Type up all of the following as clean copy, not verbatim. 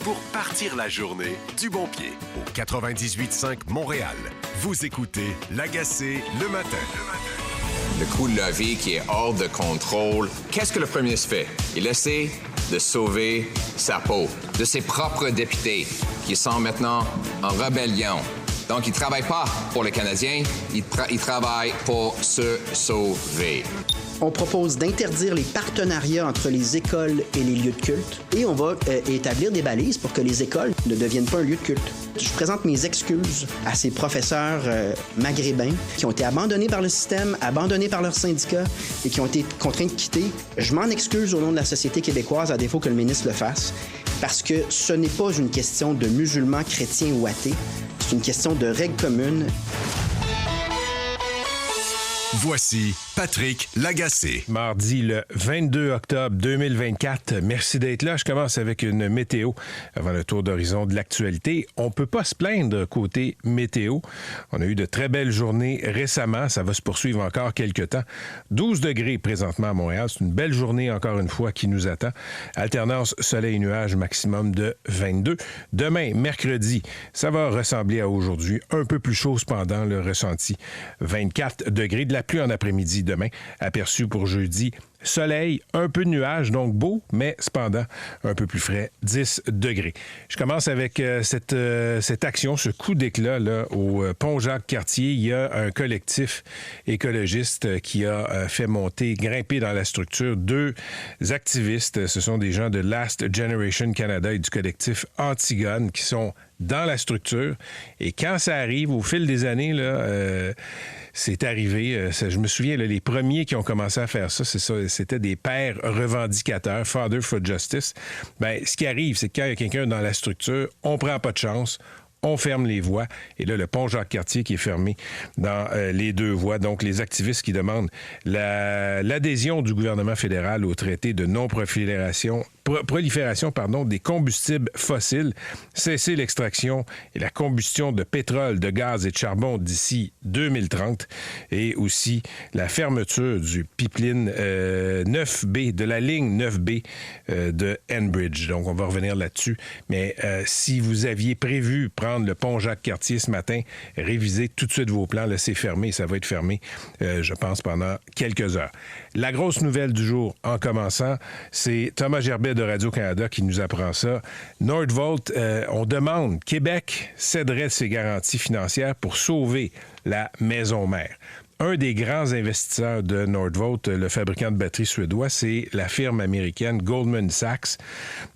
pour partir la journée du bon pied. Au 98.5 Montréal, vous écoutez L'Agacé le matin. Le coût de la vie qui est hors de contrôle. Qu'est-ce que le premier ministre fait? Il essaie de sauver sa peau de ses propres députés qui sont maintenant en rébellion. Donc, il ne travaille pas pour les Canadiens, il travaille pour se sauver. On propose d'interdire les partenariats entre les écoles et les lieux de culte et on va établir des balises pour que les écoles ne deviennent pas un lieu de culte. Je présente mes excuses à ces professeurs maghrébins qui ont été abandonnés par le système, abandonnés par leurs syndicats et qui ont été contraints de quitter. Je m'en excuse au nom de la société québécoise, à défaut que le ministre le fasse, parce que ce n'est pas une question de musulmans, chrétiens ou athées, c'est une question de règles communes. Voici Patrick Lagacé. Mardi le 22 octobre 2024. Merci d'être là. Je commence avec une météo avant le tour d'horizon de l'actualité. On peut pas se plaindre côté météo. On a eu de très belles journées récemment. Ça va se poursuivre encore quelques temps. 12 degrés présentement à Montréal. C'est une belle journée encore une fois qui nous attend. Alternance soleil et nuages, maximum de 22. Demain, mercredi, ça va ressembler à aujourd'hui. Un peu plus chaud cependant, le ressenti. 24 degrés. De la pluie en après-midi demain, aperçu pour jeudi. Soleil, un peu de nuages, donc beau, mais cependant un peu plus frais, 10 degrés. Je commence avec cette action, ce coup d'éclat là, au pont Jacques-Cartier. Il y a un collectif écologiste qui a fait grimper dans la structure 2 activistes. Ce sont des gens de Last Generation Canada et du collectif Antigone qui sont dans la structure. Et quand ça arrive, au fil des années, là, c'est arrivé. Je me souviens, là, les premiers qui ont commencé à faire ça, c'était des pères revendicateurs, Father for Justice. Ben, ce qui arrive, c'est que quand il y a quelqu'un dans la structure, on prend pas de chance. On ferme les voies. Et là, le pont Jacques-Cartier qui est fermé dans les 2 voies. Donc, les activistes qui demandent l'adhésion du gouvernement fédéral au traité de non-prolifération des combustibles fossiles, cesser l'extraction et la combustion de pétrole, de gaz et de charbon d'ici 2030 et aussi la fermeture du pipeline 9B, de la ligne 9B de Enbridge. Donc, on va revenir là-dessus. Mais si vous aviez prévu prendre le pont Jacques-Cartier ce matin, révisez tout de suite vos plans. Là, c'est fermé. Ça va être fermé, je pense, pendant quelques heures. La grosse nouvelle du jour, en commençant, c'est Thomas Gerbet de Radio-Canada qui nous apprend ça. Nordvolt, on demande, Québec céderait ses garanties financières pour sauver la maison mère. Un des grands investisseurs de Nordvolt, le fabricant de batteries suédois, c'est la firme américaine Goldman Sachs.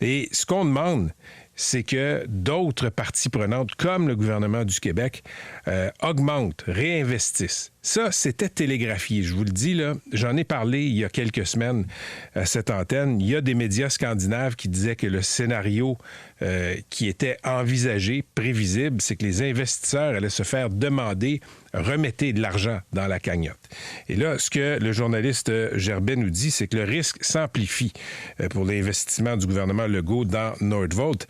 Et ce qu'on demande, c'est que d'autres parties prenantes, comme le gouvernement du Québec, augmentent, réinvestissent. Ça, c'était télégraphié. Je vous le dis, là, j'en ai parlé il y a quelques semaines à cette antenne. Il y a des médias scandinaves qui disaient que le scénario qui était envisagé, prévisible, c'est que les investisseurs allaient se faire demander « remettez de l'argent dans la cagnotte ». Et là, ce que le journaliste Gerbet nous dit, c'est que le risque s'amplifie pour l'investissement du gouvernement Legault dans Nordvolt.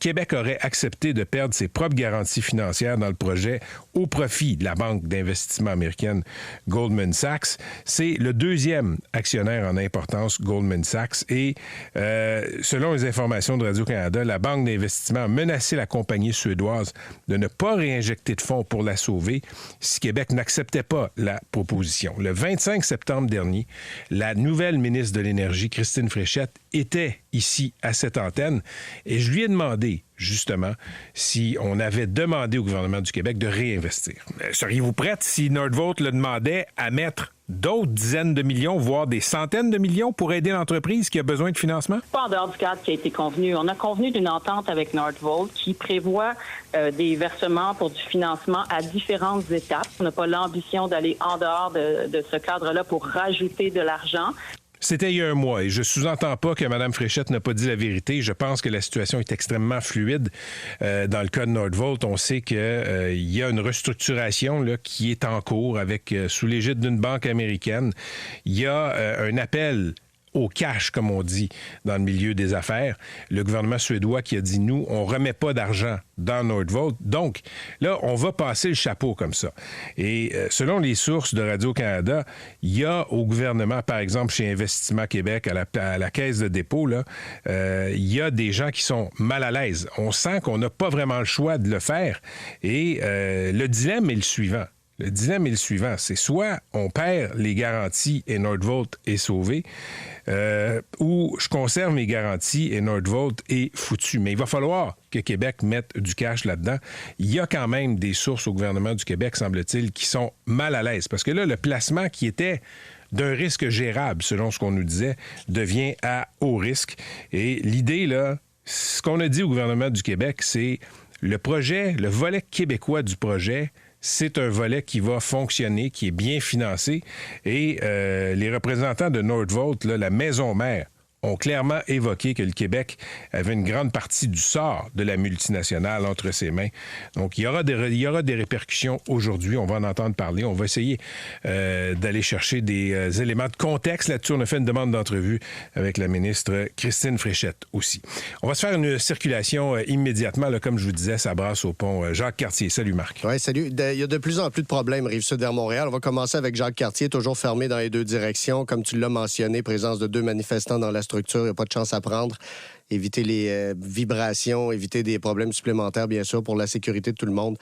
Québec aurait accepté de perdre ses propres garanties financières dans le projet au profit de la banque d'investissement américaine Goldman Sachs. C'est le 2e actionnaire en importance, Goldman Sachs. Et selon les informations de Radio-Canada, la banque d'investissement a menacé la compagnie suédoise de ne pas réinjecter de fonds pour la sauver si Québec n'acceptait pas la proposition. Le 25 septembre dernier, la nouvelle ministre de l'Énergie, Christine Fréchette, était ici à cette antenne et je lui ai demandé justement si on avait demandé au gouvernement du Québec de réinvestir. Seriez-vous prête si Nordvolt le demandait à mettre d'autres dizaines de millions, voire des centaines de millions pour aider l'entreprise qui a besoin de financement? Pas en dehors du cadre qui a été convenu. On a convenu d'une entente avec Nordvolt qui prévoit des versements pour du financement à différentes étapes. On n'a pas l'ambition d'aller en dehors de ce cadre-là pour rajouter de l'argent. C'était il y a un mois et je sous-entends pas que Mme Fréchette n'a pas dit la vérité. Je pense que la situation est extrêmement fluide. Dans le cas de Nordvolt, on sait qu'il y a une restructuration là, qui est en cours avec sous l'égide d'une banque américaine. Il y a un appel au cash, comme on dit dans le milieu des affaires. Le gouvernement suédois qui a dit, nous, on ne remet pas d'argent dans Nordvolt. Donc, là, on va passer le chapeau comme ça. Et selon les sources de Radio-Canada, il y a au gouvernement, par exemple, chez Investissement Québec, à la caisse de dépôt, là, il y a des gens qui sont mal à l'aise. On sent qu'on n'a pas vraiment le choix de le faire. Et le dilemme est le suivant. Le dilemme est le suivant. C'est soit on perd les garanties et Nordvolt est sauvé, ou je conserve mes garanties et Nordvolt est foutu. Mais il va falloir que Québec mette du cash là-dedans. Il y a quand même des sources au gouvernement du Québec, semble-t-il, qui sont mal à l'aise. Parce que là, le placement qui était d'un risque gérable, selon ce qu'on nous disait, devient à haut risque. Et l'idée, là, ce qu'on a dit au gouvernement du Québec, c'est le projet, le volet québécois du projet, c'est un volet qui va fonctionner, qui est bien financé. Et les représentants de Nordvolt, là, la maison mère, ont clairement évoqué que le Québec avait une grande partie du sort de la multinationale entre ses mains. Donc, il y aura des répercussions aujourd'hui. On va en entendre parler. On va essayer d'aller chercher des éléments de contexte là-dessus. On a fait une demande d'entrevue avec la ministre Christine Fréchette aussi. On va se faire une circulation immédiatement. Là, comme je vous disais, ça brasse au pont Jacques-Cartier. Salut, Marc. Oui, salut. Il y a de plus en plus de problèmes Rive-Sud vers Montréal. On va commencer avec Jacques-Cartier, toujours fermé dans les deux directions. Comme tu l'as mentionné, présence de 2 manifestants dans la structure, il n'y a pas de chance à prendre. Éviter les vibrations, éviter des problèmes supplémentaires, bien sûr, pour la sécurité de tout le monde.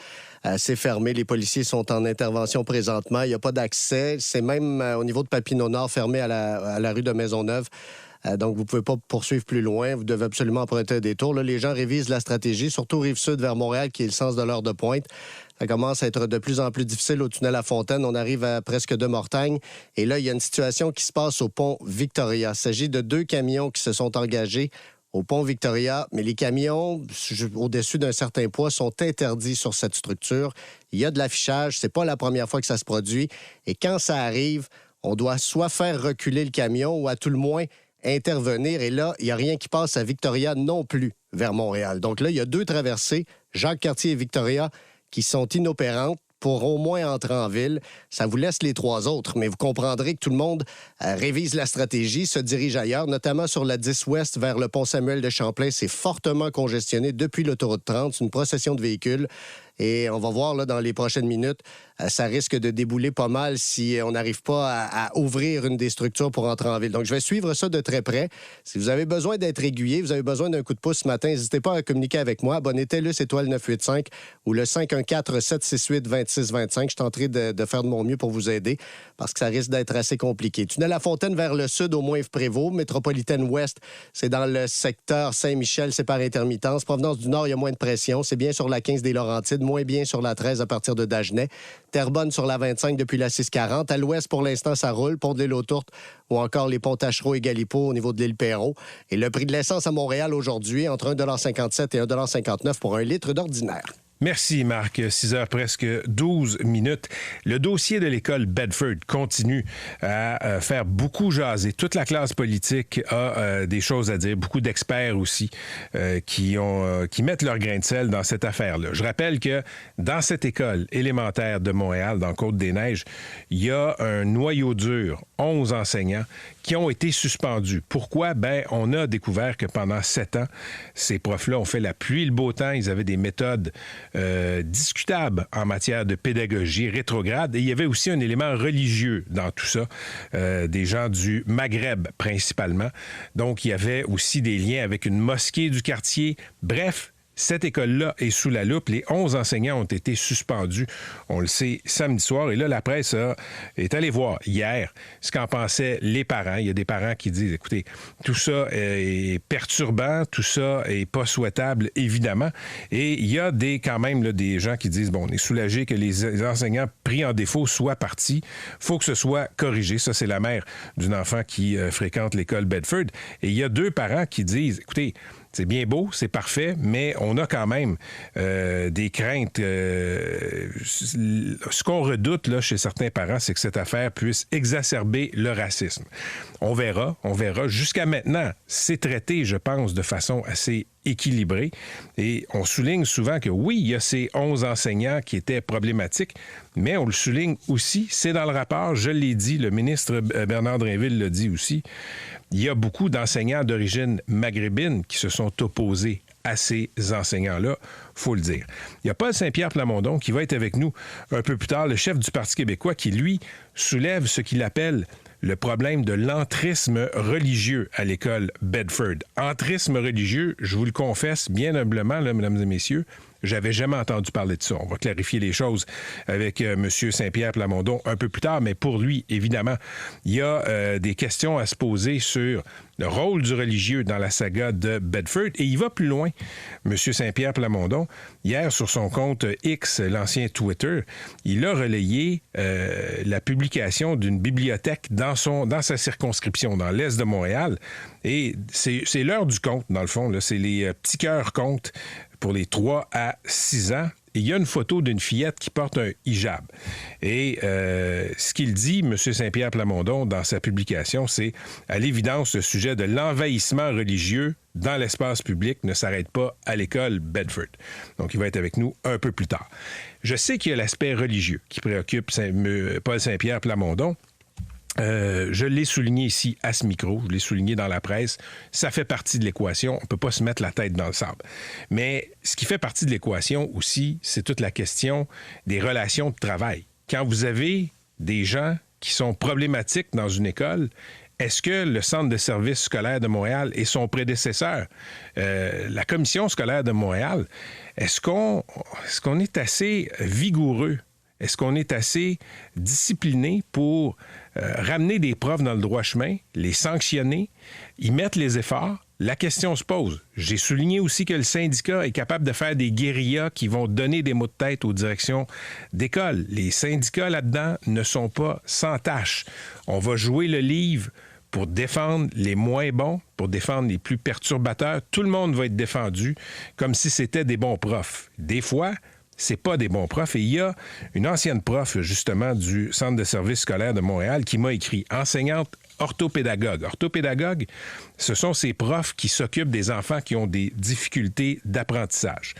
C'est fermé. Les policiers sont en intervention présentement. Il n'y a pas d'accès. C'est même au niveau de Papineau-Nord, fermé à la rue de Maisonneuve. Donc, vous ne pouvez pas poursuivre plus loin. Vous devez absolument emprunter un détour. Là, les gens révisent la stratégie, surtout Rive-Sud vers Montréal, qui est le sens de l'heure de pointe. Ça commence à être de plus en plus difficile au tunnel à Fontaine. On arrive à presque de Mortagne. Et là, il y a une situation qui se passe au pont Victoria. Il s'agit de 2 camions qui se sont engagés au pont Victoria, mais les camions au-dessus d'un certain poids sont interdits sur cette structure. Il y a de l'affichage. C'est pas la première fois que ça se produit. Et quand ça arrive, on doit soit faire reculer le camion ou à tout le moins intervenir. Et là, il n'y a rien qui passe à Victoria non plus vers Montréal. Donc là, il y a 2 traversées, Jacques-Cartier et Victoria, qui sont inopérantes pour au moins entrer en ville. Ça vous laisse les 3 autres, mais vous comprendrez que tout le monde révise la stratégie, se dirige ailleurs, notamment sur la 10 Ouest vers le pont Samuel de Champlain. C'est fortement congestionné depuis l'autoroute 30. C'est une procession de véhicules. Et on va voir là, dans les prochaines minutes, ça risque de débouler pas mal si on n'arrive pas à ouvrir une des structures pour entrer en ville. Donc, je vais suivre ça de très près. Si vous avez besoin d'être aiguillé, vous avez besoin d'un coup de pouce ce matin, n'hésitez pas à communiquer avec moi. Abonnez TELUS étoile 985 ou le 514-768-2625. Je tenterai de faire de mon mieux pour vous aider parce que ça risque d'être assez compliqué. Tunnel à Fontaine vers le sud, au moins Yves-Prévost. Métropolitaine Ouest, c'est dans le secteur Saint-Michel, c'est par intermittence. Provenance du Nord, il y a moins de pression. C'est bien sur la 15 des Laurentides, moins bien sur la 13 à partir de Dagenais. Terrebonne sur la 25 depuis la 640. À l'ouest, pour l'instant, ça roule. Pont de l'île aux Tourtes ou encore les ponts Tachereau et Galipo au niveau de l'île Perrot. Et le prix de l'essence à Montréal aujourd'hui, entre 1,57 et 1,59 pour un litre d'ordinaire. Merci, Marc. 6 heures presque 12 minutes. Le dossier de l'école Bedford continue à faire beaucoup jaser. Toute la classe politique a des choses à dire. Beaucoup d'experts aussi qui mettent leur grain de sel dans cette affaire-là. Je rappelle que dans cette école élémentaire de Montréal, dans Côte-des-Neiges, il y a un noyau dur, 11 enseignants, qui ont été suspendus. Pourquoi? Ben, on a découvert que pendant 7 ans, ces profs-là ont fait la pluie et le beau temps. Ils avaient des méthodes discutable en matière de pédagogie rétrograde. Et il y avait aussi un élément religieux dans tout ça, des gens du Maghreb principalement. Donc, il y avait aussi des liens avec une mosquée du quartier. Bref, cette école-là est sous la loupe. Les 11 enseignants ont été suspendus, on le sait, samedi soir. Et là, la presse est allée voir hier ce qu'en pensaient les parents. Il y a des parents qui disent, écoutez, tout ça est perturbant, tout ça est pas souhaitable, évidemment. Et il y a quand même des gens qui disent, bon, on est soulagés que les enseignants pris en défaut soient partis. Faut que ce soit corrigé. Ça, c'est la mère d'un enfant qui fréquente l'école Bedford. Et il y a 2 parents qui disent, écoutez, c'est bien beau, c'est parfait, mais on a quand même des craintes. Ce qu'on redoute là, chez certains parents, c'est que cette affaire puisse exacerber le racisme. On verra. Jusqu'à maintenant, c'est traité, je pense, de façon assez équilibré. Et on souligne souvent que oui, il y a ces 11 enseignants qui étaient problématiques, mais on le souligne aussi, c'est dans le rapport, je l'ai dit, le ministre Bernard Drinville l'a dit aussi, il y a beaucoup d'enseignants d'origine maghrébine qui se sont opposés à ces enseignants-là, il faut le dire. Il y a Paul Saint-Pierre Plamondon qui va être avec nous un peu plus tard, le chef du Parti québécois, qui, lui, soulève ce qu'il appelle le problème de l'entrisme religieux à l'école Bedford. Entrisme religieux, je vous le confesse bien humblement, là, mesdames et messieurs, j'avais jamais entendu parler de ça. On va clarifier les choses avec M. Saint-Pierre Plamondon un peu plus tard, mais pour lui, évidemment, il y a des questions à se poser sur le rôle du religieux dans la saga de Bedford. Et il va plus loin, M. Saint-Pierre Plamondon. Hier, sur son compte X, l'ancien Twitter, il a relayé la publication d'une bibliothèque dans sa circonscription, dans l'est de Montréal. Et c'est l'heure du conte, dans le fond. Là. C'est les petits cœurs contes pour les 3 à 6 ans. Et il y a une photo d'une fillette qui porte un hijab. Et ce qu'il dit, M. Saint-Pierre Plamondon, dans sa publication, c'est à l'évidence, le sujet de l'envahissement religieux dans l'espace public ne s'arrête pas à l'école Bedford. Donc, il va être avec nous un peu plus tard. Je sais qu'il y a l'aspect religieux qui préoccupe Paul Saint-Pierre Plamondon. Je l'ai souligné ici à ce micro, je l'ai souligné dans la presse, ça fait partie de l'équation, on ne peut pas se mettre la tête dans le sable. Mais ce qui fait partie de l'équation aussi, c'est toute la question des relations de travail. Quand vous avez des gens qui sont problématiques dans une école, est-ce que le Centre de services scolaires de Montréal et son prédécesseur, la Commission scolaire de Montréal, est-ce qu'on est assez vigoureux? Est-ce qu'on est assez discipliné pour ramener des profs dans le droit chemin, les sanctionner, y mettre les efforts? La question se pose. J'ai souligné aussi que le syndicat est capable de faire des guérillas qui vont donner des mots de tête aux directions d'école. Les syndicats là-dedans ne sont pas sans tâche. On va jouer le livre pour défendre les moins bons, pour défendre les plus perturbateurs. Tout le monde va être défendu comme si c'était des bons profs. Des fois, c'est pas des bons profs. Et il y a une ancienne prof, justement, du Centre de services scolaires de Montréal qui m'a écrit « Enseignante orthopédagogue ». Orthopédagogue, ce sont ces profs qui s'occupent des enfants qui ont des difficultés d'apprentissage.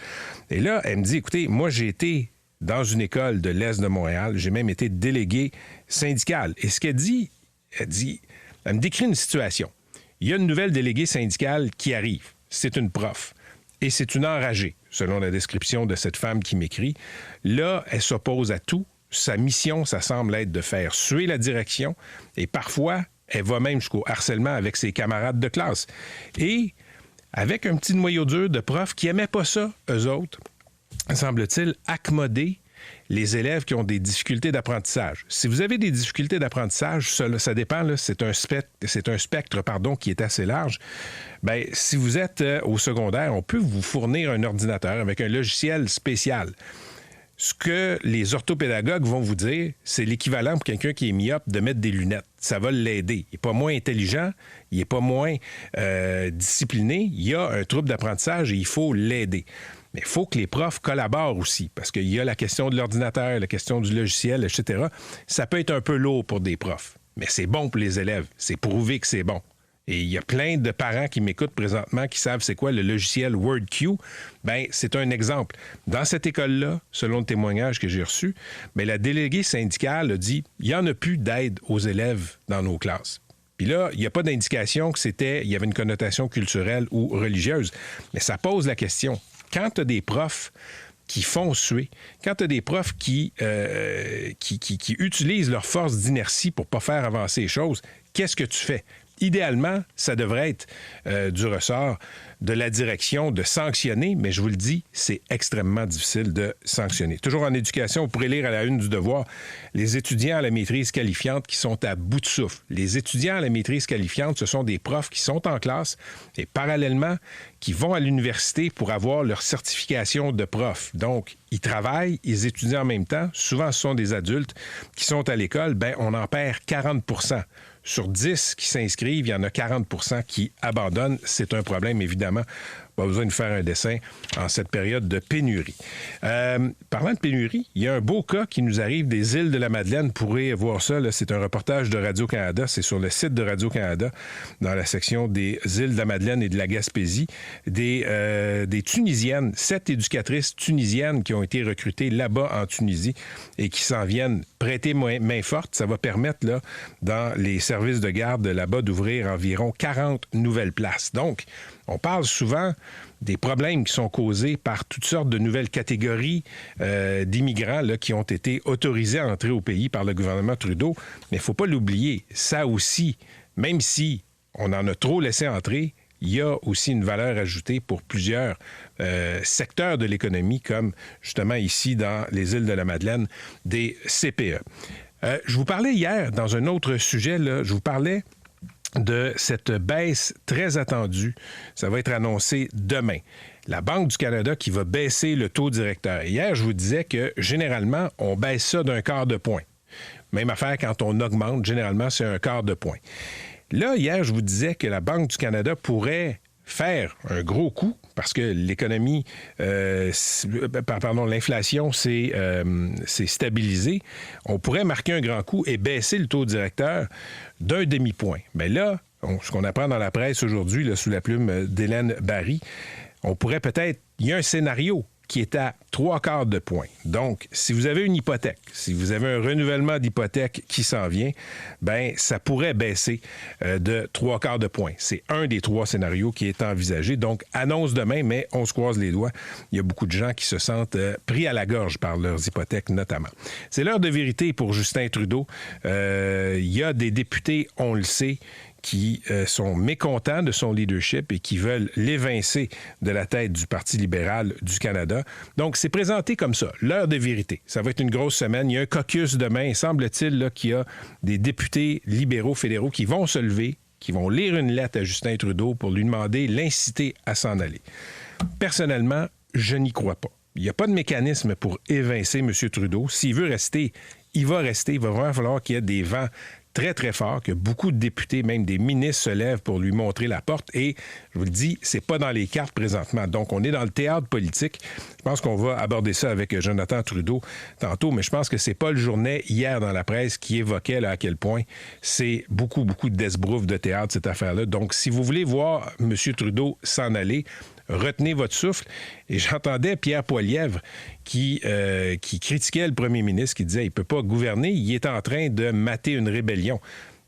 Et là, elle me dit « Écoutez, moi, j'ai été dans une école de l'Est de Montréal. J'ai même été délégué syndical. » Et ce qu'elle dit, elle me décrit une situation. Il y a une nouvelle déléguée syndicale qui arrive. C'est une prof. Et c'est une enragée, selon la description de cette femme qui m'écrit. Là, elle s'oppose à tout. Sa mission, ça semble être de faire suer la direction. Et parfois, elle va même jusqu'au harcèlement avec ses camarades de classe. Et avec un petit noyau dur de profs qui n'aimaient pas ça, eux autres, semble-t-il, accommoder les élèves qui ont des difficultés d'apprentissage. Si vous avez des difficultés d'apprentissage, ça dépend, là, c'est un spectre qui est assez large. Bien, si vous êtes au secondaire, on peut vous fournir un ordinateur avec un logiciel spécial. Ce que les orthopédagogues vont vous dire, c'est l'équivalent pour quelqu'un qui est myope de mettre des lunettes. Ça va l'aider. Il n'est pas moins intelligent, il n'est pas moins discipliné. Il y a un trouble d'apprentissage et il faut l'aider. Mais il faut que les profs collaborent aussi, parce qu'il y a la question de l'ordinateur, la question du logiciel, etc. Ça peut être un peu lourd pour des profs, mais c'est bon pour les élèves. C'est prouvé que c'est bon. Et il y a plein de parents qui m'écoutent présentement qui savent c'est quoi le logiciel WordQ. Bien, c'est un exemple. Dans cette école-là, selon le témoignage que j'ai reçu, bien, la déléguée syndicale a dit il n'y en a plus d'aide aux élèves dans nos classes. Puis là, il n'y a pas d'indication que il y avait une connotation culturelle ou religieuse. Mais ça pose la question. Quand tu as des profs qui font suer, quand tu as des profs qui utilisent leur force d'inertie pour ne pas faire avancer les choses, qu'est-ce que tu fais? Idéalement, ça devrait être du ressort de la direction de sanctionner, mais je vous le dis, c'est extrêmement difficile de sanctionner. Toujours en éducation, vous pourrez lire à la une du Devoir les étudiants à la maîtrise qualifiante qui sont à bout de souffle. Les étudiants à la maîtrise qualifiante, ce sont des profs qui sont en classe et parallèlement qui vont à l'université pour avoir leur certification de prof. Donc, ils travaillent, ils étudient en même temps. Souvent, ce sont des adultes qui sont à l'école. Bien, on en perd 40 %. Sur 10 qui s'inscrivent, il y en a 40 % qui abandonnent. C'est un problème, évidemment, pas besoin de faire un dessin en cette période de pénurie. Parlant de pénurie, il y a un beau cas qui nous arrive des îles de la Madeleine. Vous pourrez voir ça, là, c'est un reportage de Radio-Canada. C'est sur le site de Radio-Canada, dans la section des îles de la Madeleine et de la Gaspésie. Des Tunisiennes, 7 éducatrices tunisiennes qui ont été recrutées là-bas en Tunisie et qui s'en viennent prêter main forte. Ça va permettre, là, dans les services de garde là-bas, d'ouvrir environ 40 nouvelles places. Donc, on parle souvent des problèmes qui sont causés par toutes sortes de nouvelles catégories d'immigrants là, qui ont été autorisés à entrer au pays par le gouvernement Trudeau. Mais il ne faut pas l'oublier, ça aussi, même si on en a trop laissé entrer, il y a aussi une valeur ajoutée pour plusieurs secteurs de l'économie, comme justement ici dans les îles de la Madeleine, des CPE. Je vous parlais hier, dans un autre sujet, là, je vous parlais de cette baisse très attendue. Ça va être annoncé demain. La Banque du Canada qui va baisser le taux directeur. Hier, je vous disais que généralement, on baisse ça d'1/4 de point. Même affaire quand on augmente, généralement, c'est 1/4 de point. Là, hier, je vous disais que la Banque du Canada pourrait faire un gros coup parce que l'économie, l'inflation s'est stabilisée. On pourrait marquer un grand coup et baisser le taux directeur d'1 demi-point. Mais là, ce qu'on apprend dans la presse aujourd'hui, là, sous la plume d'Hélène Barry, on pourrait peut-être... Il y a un scénario qui est à 3/4 de point. Donc, si vous avez une hypothèque, si vous avez un renouvellement d'hypothèque qui s'en vient, bien, ça pourrait baisser de 3/4 de point. C'est un des 3 scénarios qui est envisagé. Donc, annonce demain, mais on se croise les doigts. Il y a beaucoup de gens qui se sentent pris à la gorge par leurs hypothèques, notamment. C'est l'heure de vérité pour Justin Trudeau. Il y a des députés, on le sait, qui sont mécontents de son leadership et qui veulent l'évincer de la tête du Parti libéral du Canada. Donc, c'est présenté comme ça, l'heure de vérité. Ça va être une grosse semaine. Il y a un caucus demain. Semble-t-il là, qu'il y a des députés libéraux fédéraux qui vont se lever, qui vont lire une lettre à Justin Trudeau pour lui demander, l'inciter à s'en aller. Personnellement, je n'y crois pas. Il n'y a pas de mécanisme pour évincer M. Trudeau. S'il veut rester, il va rester. Il va vraiment falloir qu'il y ait des vents très, très fort, que beaucoup de députés, même des ministres, se lèvent pour lui montrer la porte. Et, je vous le dis, c'est pas dans les cartes présentement. Donc, on est dans le théâtre politique. Je pense qu'on va aborder ça avec Jonathan Trudeau tantôt, mais je pense que c'est Paul Journet, hier, dans la presse, qui évoquait là, à quel point c'est beaucoup, beaucoup d'esbrouf de théâtre, cette affaire-là. Donc, si vous voulez voir M. Trudeau s'en aller, retenez votre souffle. Et j'entendais Pierre Poilievre qui critiquait le premier ministre, qui disait qu'il ne peut pas gouverner, il est en train de mater une rébellion.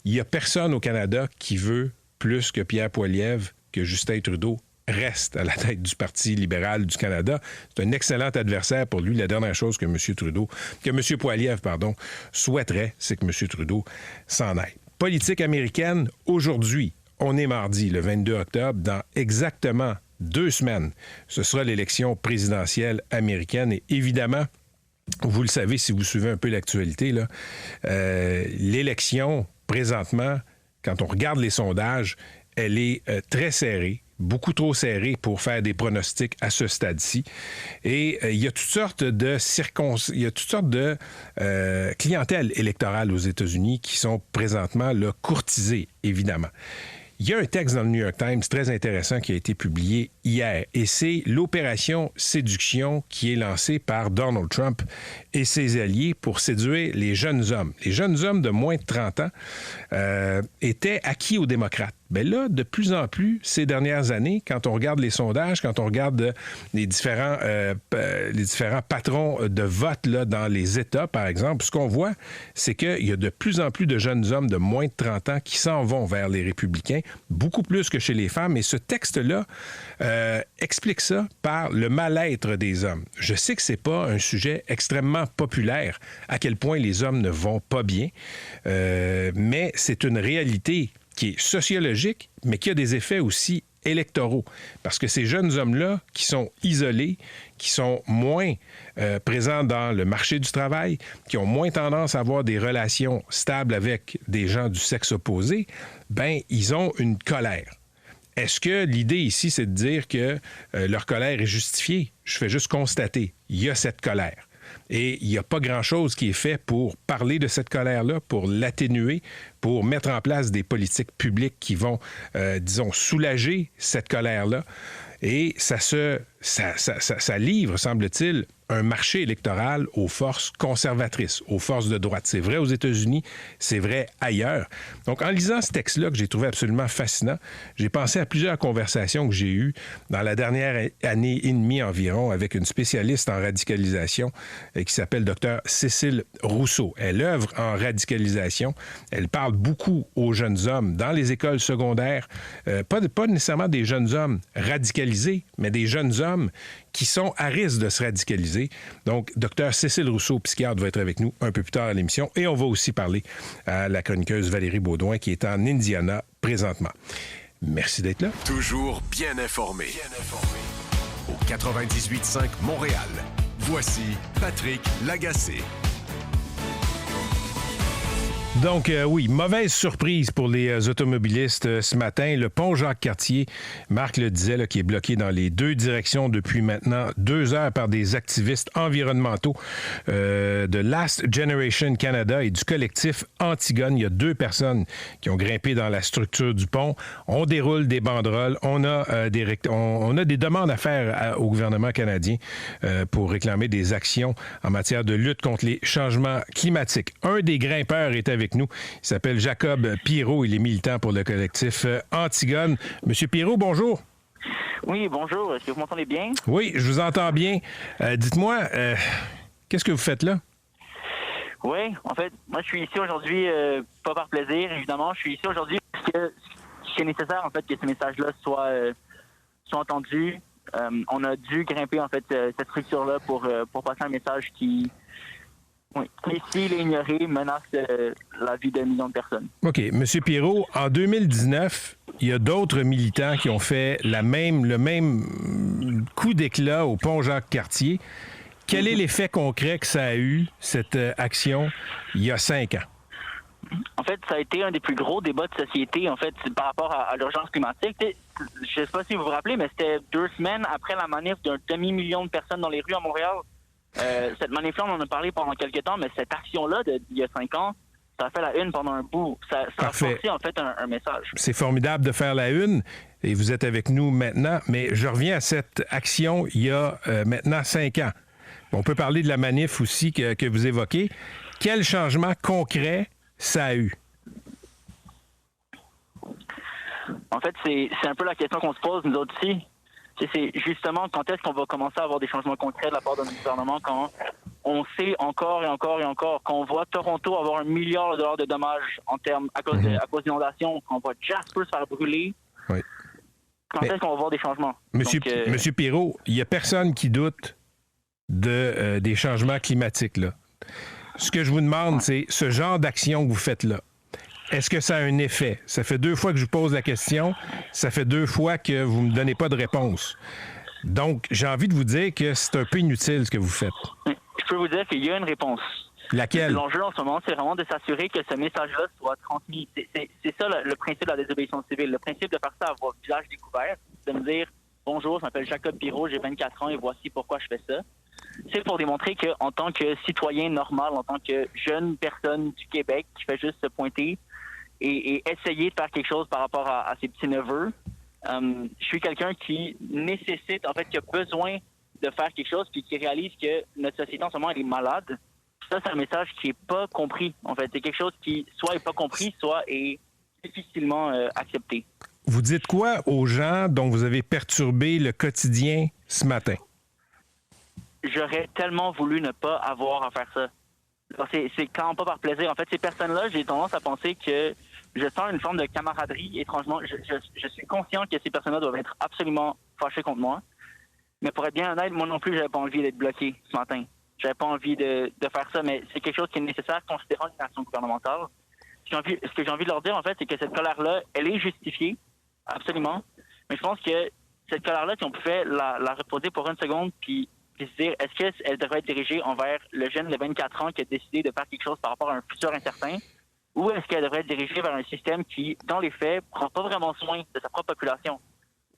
Il n'y a personne au Canada qui veut plus que Pierre Poilievre, que Justin Trudeau reste à la tête du Parti libéral du Canada. C'est un excellent adversaire pour lui. La dernière chose que M. Poilievre, souhaiterait, c'est que M. Trudeau s'en aille. Politique américaine, aujourd'hui, on est mardi, le 22 octobre, dans exactement 2 semaines, ce sera l'élection présidentielle américaine. Et évidemment, vous le savez si vous suivez un peu l'actualité, là, l'élection, présentement, quand on regarde les sondages, elle est très serrée, beaucoup trop serrée pour faire des pronostics à ce stade-ci. Et il y a toutes sortes de clientèles électorales aux États-Unis qui sont présentement là, courtisées, évidemment. Il y a un texte dans le New York Times très intéressant qui a été publié hier, et c'est l'opération séduction qui est lancée par Donald Trump et ses alliés pour séduire les jeunes hommes. Les jeunes hommes de moins de 30 ans étaient acquis aux démocrates. Bien là, de plus en plus, ces dernières années, quand on regarde les sondages, quand on regarde les différents patrons de vote là, dans les États, par exemple, ce qu'on voit, c'est qu'il y a de plus en plus de jeunes hommes de moins de 30 ans qui s'en vont vers les républicains, beaucoup plus que chez les femmes. Et ce texte-là explique ça par le mal-être des hommes. Je sais que c'est pas un sujet extrêmement populaire, à quel point les hommes ne vont pas bien, mais c'est une réalité qui est sociologique, mais qui a des effets aussi électoraux. Parce que ces jeunes hommes-là, qui sont isolés, qui sont moins présents dans le marché du travail, qui ont moins tendance à avoir des relations stables avec des gens du sexe opposé, ben ils ont une colère. Est-ce que l'idée ici, c'est de dire que leur colère est justifiée? Je fais juste constater, il y a cette colère. Et il n'y a pas grand-chose qui est fait pour parler de cette colère-là, pour l'atténuer, pour mettre en place des politiques publiques qui vont, soulager cette colère-là. Et ça livre, semble-t-il, un marché électoral aux forces conservatrices, aux forces de droite. C'est vrai aux États-Unis, c'est vrai ailleurs. Donc, en lisant ce texte-là, que j'ai trouvé absolument fascinant, j'ai pensé à plusieurs conversations que j'ai eues dans la dernière année et demie environ avec une spécialiste en radicalisation qui s'appelle Dr. Cécile Rousseau. Elle œuvre en radicalisation. Elle parle beaucoup aux jeunes hommes dans les écoles secondaires, pas nécessairement des jeunes hommes radicalisés, mais des jeunes hommes qui sont à risque de se radicaliser. Donc, Dr. Cécile Rousseau, psychiatre, va être avec nous un peu plus tard à l'émission. Et on va aussi parler à la chroniqueuse Valérie Baudouin, qui est en Indiana présentement. Merci d'être là. Toujours bien informé. Au 98.5 Montréal. Voici Patrick Lagacé. Donc, oui, mauvaise surprise pour les automobilistes ce matin. Le pont Jacques-Cartier, Marc le disait, là, qui est bloqué dans les deux directions depuis maintenant 2 heures par des activistes environnementaux de Last Generation Canada et du collectif Antigone. Il y a 2 personnes qui ont grimpé dans la structure du pont. On déroule des banderoles. On a des demandes à faire au gouvernement canadien pour réclamer des actions en matière de lutte contre les changements climatiques. Un des grimpeurs est avec nous. Il s'appelle Jacob Pirot. Il est militant pour le collectif Antigone. Monsieur Pirot, bonjour. Oui, bonjour. Est-ce que vous m'entendez bien? Oui, je vous entends bien. Dites-moi, qu'est-ce que vous faites là? Oui, en fait, moi, je suis ici aujourd'hui, pas par plaisir, évidemment. Je suis ici aujourd'hui parce que c'est nécessaire, en fait, que ce message-là soit entendu. On a dû grimper, en fait, cette structure-là pour passer un message qui s'il est ignoré, menace la vie de millions de personnes. OK. Monsieur Pirot, en 2019, il y a d'autres militants qui ont fait le même coup d'éclat au pont Jacques-Cartier. Quel est l'effet concret que ça a eu, cette action, il y a 5 ans? En fait, ça a été un des plus gros débats de société, en fait, par rapport à l'urgence climatique. Je ne sais pas si vous vous rappelez, mais c'était 2 semaines après la manif d'un demi-million de personnes dans les rues à Montréal. Cette manif-là, on en a parlé pendant quelques temps, mais cette action-là, d'il y a 5 ans, ça a fait la une pendant un bout. Ça a forcé, en fait, un message. C'est formidable de faire la une, et vous êtes avec nous maintenant, mais je reviens à cette action il y a maintenant 5 ans. On peut parler de la manif aussi que vous évoquez. Quel changement concret ça a eu? En fait, c'est un peu la question qu'on se pose, nous autres ici. C'est justement quand est-ce qu'on va commencer à avoir des changements concrets de la part de notre gouvernement quand on sait encore et encore et encore qu'on voit Toronto avoir $1 milliard de dommages à cause d'inondations, qu'on voit Jasper se faire brûler. Oui. Quand est-ce qu'on va voir des changements? Monsieur Pirot, il n'y a personne qui doute des changements climatiques, là. Ce que je vous demande, c'est ce genre d'action que vous faites là. Est-ce que ça a un effet? Ça fait 2 fois que je vous pose la question. Ça fait 2 fois que vous ne me donnez pas de réponse. Donc, j'ai envie de vous dire que c'est un peu inutile ce que vous faites. Je peux vous dire qu'il y a une réponse. Laquelle? L'enjeu en ce moment, c'est vraiment de s'assurer que ce message-là soit transmis. C'est ça le principe de la désobéissance civile. Le principe de faire ça à votre visage découvert, de me dire « Bonjour, je m'appelle Jacob Pirot, j'ai 24 ans et voici pourquoi je fais ça ». C'est pour démontrer qu'en tant que citoyen normal, en tant que jeune personne du Québec qui fait juste se pointer et essayer de faire quelque chose par rapport à ses petits-neveux, je suis quelqu'un qui nécessite, en fait, qui a besoin de faire quelque chose puis qui réalise que notre société en ce moment, elle est malade. Ça, c'est un message qui n'est pas compris, en fait. C'est quelque chose qui soit n'est pas compris, soit est difficilement accepté. Vous dites quoi aux gens dont vous avez perturbé le quotidien ce matin? J'aurais tellement voulu ne pas avoir à faire ça. C'est quand pas par plaisir. En fait, ces personnes-là, j'ai tendance à penser que je sens une forme de camaraderie. Étrangement, je suis conscient que ces personnes-là doivent être absolument fâchées contre moi. Mais pour être bien honnête, moi non plus, j'avais pas envie d'être bloqué ce matin. J'avais pas envie de faire ça, mais c'est quelque chose qui est nécessaire considérant une action gouvernementale. Ce que j'ai envie de leur dire, en fait, c'est que cette colère-là, elle est justifiée, absolument. Mais je pense que cette colère-là, si on pouvait la reposer pour 1 seconde, puis se dire, est-ce qu'elle devrait être dirigée envers le jeune de 24 ans qui a décidé de faire quelque chose par rapport à un futur incertain, ou est-ce qu'elle devrait être dirigée vers un système qui, dans les faits, prend pas vraiment soin de sa propre population?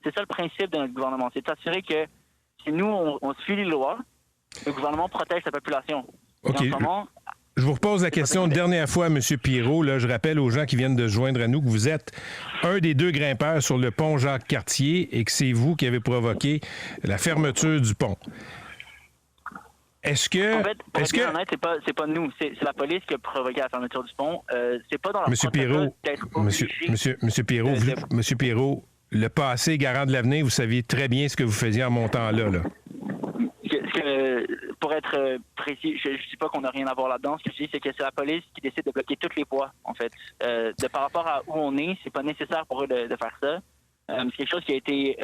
C'est ça le principe de notre gouvernement, c'est de s'assurer que si nous, on suit les lois, le gouvernement protège sa population. Okay. Et en ce moment, Je vous repose la question une dernière fois, M. Pirot. Là, je rappelle aux gens qui viennent de se joindre à nous que vous êtes un des 2 grimpeurs sur le pont Jacques-Cartier et que c'est vous qui avez provoqué la fermeture du pont. Est-ce que... En fait, pour être bien honnête, c'est pas nous. C'est la police qui a provoqué la fermeture du pont. C'est pas dans la Monsieur Pirot, Monsieur Pirot, le passé garant de l'avenir, vous saviez très bien ce que vous faisiez en montant là. Pour être précis, je ne dis pas qu'on n'a rien à voir là-dedans. Ce que je dis, c'est que c'est la police qui décide de bloquer toutes les voies, en fait. Par rapport à où on est, c'est pas nécessaire pour eux de faire ça. C'est quelque chose qui a été,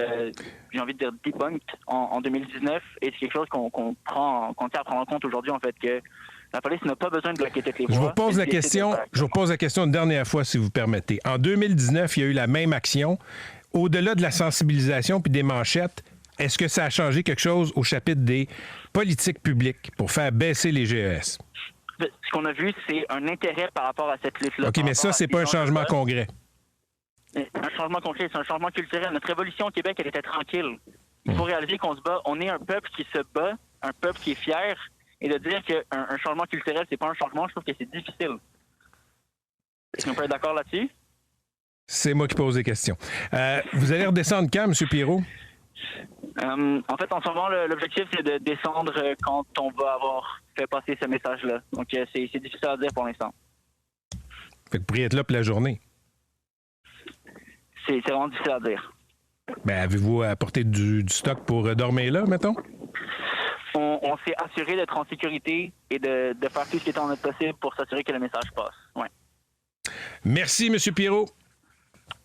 j'ai envie de dire, debunked en 2019, et c'est quelque chose qu'on tient à prendre en compte aujourd'hui, en fait, que la police n'a pas besoin de bloquer toutes les voies. Je vous pose la question une dernière fois, si vous permettez. En 2019, il y a eu la même action. Au-delà de la sensibilisation puis des manchettes, est-ce que ça a changé quelque chose au chapitre des politiques publiques pour faire baisser les GES? Ce qu'on a vu, c'est un intérêt par rapport à cette lutte-là. OK, mais ça, c'est pas un changement concret. Un changement concret, c'est un changement culturel. Notre révolution au Québec, elle était tranquille. Il faut réaliser qu'on se bat. On est un peuple qui se bat, un peuple qui est fier. Et de dire qu'un changement culturel, c'est pas un changement, je trouve que c'est difficile. Est-ce qu'on peut être d'accord là-dessus? C'est moi qui pose des questions. Vous allez redescendre quand, M. Pirot? En fait, en ce moment, l'objectif, c'est de descendre quand on va avoir fait passer ce message-là. Donc, c'est difficile à dire pour l'instant. Fait que vous pourriez être là pour la journée. C'est vraiment difficile à dire. Ben, avez-vous apporté du stock pour dormir là, mettons? On s'est assuré d'être en sécurité et de faire tout ce qui est en notre possible pour s'assurer que le message passe. Ouais. Merci, M. Pirot.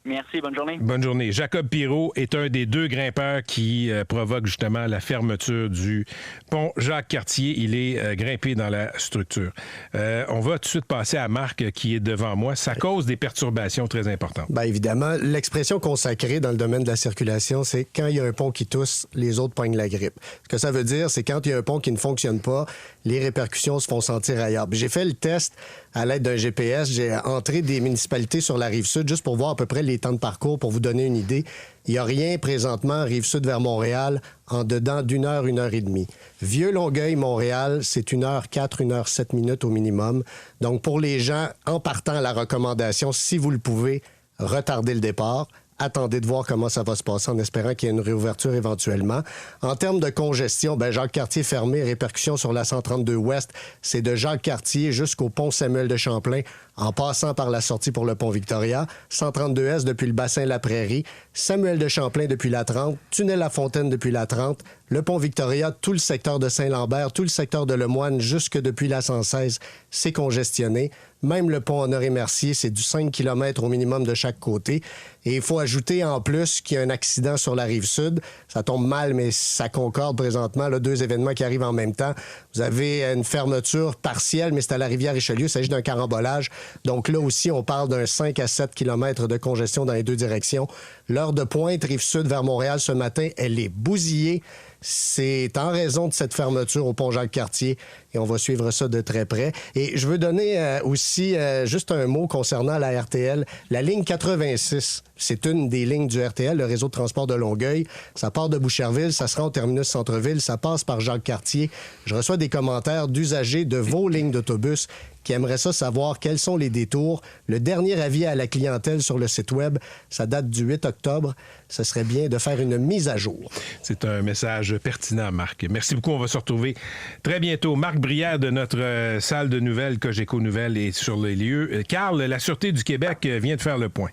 Merci, bonne journée. Bonne journée. Jacob Pirot est un des 2 grimpeurs qui provoque justement la fermeture du pont Jacques-Cartier. Il est grimpé dans la structure. On va tout de suite passer à Marc qui est devant moi. Ça cause des perturbations très importantes. Bien évidemment, l'expression consacrée dans le domaine de la circulation, c'est quand il y a un pont qui tousse, les autres pognent la grippe. Ce que ça veut dire, c'est quand il y a un pont qui ne fonctionne pas, les répercussions se font sentir ailleurs. J'ai fait le test à l'aide d'un GPS. J'ai entré des municipalités sur la Rive-Sud juste pour voir à peu près les temps de parcours pour vous donner une idée. Il n'y a rien présentement, Rive-Sud vers Montréal, en dedans d'1 heure, 1 heure et demie. Vieux-Longueuil, Montréal, c'est 1h04, 1h07 minutes au minimum. Donc, pour les gens, en partant, la recommandation, si vous le pouvez, retardez le départ. Attendez de voir comment ça va se passer en espérant qu'il y ait une réouverture éventuellement. En termes de congestion, Jacques-Cartier fermé, répercussions sur la 132 Ouest, c'est de Jacques-Cartier jusqu'au pont Samuel de Champlain, en passant par la sortie pour le pont Victoria, 132S depuis le bassin La Prairie, Samuel de Champlain depuis la 30, tunnel La Fontaine depuis la 30, le pont Victoria, tout le secteur de Saint-Lambert, tout le secteur de Lemoine, jusque depuis la 116, c'est congestionné. Même le pont Honoré-Mercier, c'est du 5 km au minimum de chaque côté. Et il faut ajouter en plus qu'il y a un accident sur la Rive-Sud. Ça tombe mal, mais ça concorde présentement. Là, 2 événements qui arrivent en même temps. Vous avez une fermeture partielle, mais c'est à la Rivière-Richelieu. Il s'agit d'un carambolage. Donc là aussi, on parle d'un 5 à 7 km de congestion dans les 2 directions. L'heure de pointe, Rive-Sud vers Montréal ce matin, elle est bousillée. C'est en raison de cette fermeture au pont Jacques-Cartier et on va suivre ça de très près. Et je veux donner aussi juste un mot concernant la RTL. La ligne 86, c'est une des lignes du RTL, le réseau de transport de Longueuil. Ça part de Boucherville, ça se rend au terminus centre-ville, ça passe par Jacques-Cartier. Je reçois des commentaires d'usagers de vos lignes d'autobus qui aimeraient ça savoir quels sont les détours. Le dernier avis à la clientèle sur le site web, ça date du 8 octobre. Ce serait bien de faire une mise à jour. C'est un message pertinent, Marc. Merci beaucoup. On va se retrouver très bientôt. Marc Brière de notre salle de nouvelles, Cogeco Nouvelles, est sur les lieux. Carl, la Sûreté du Québec vient de faire le point.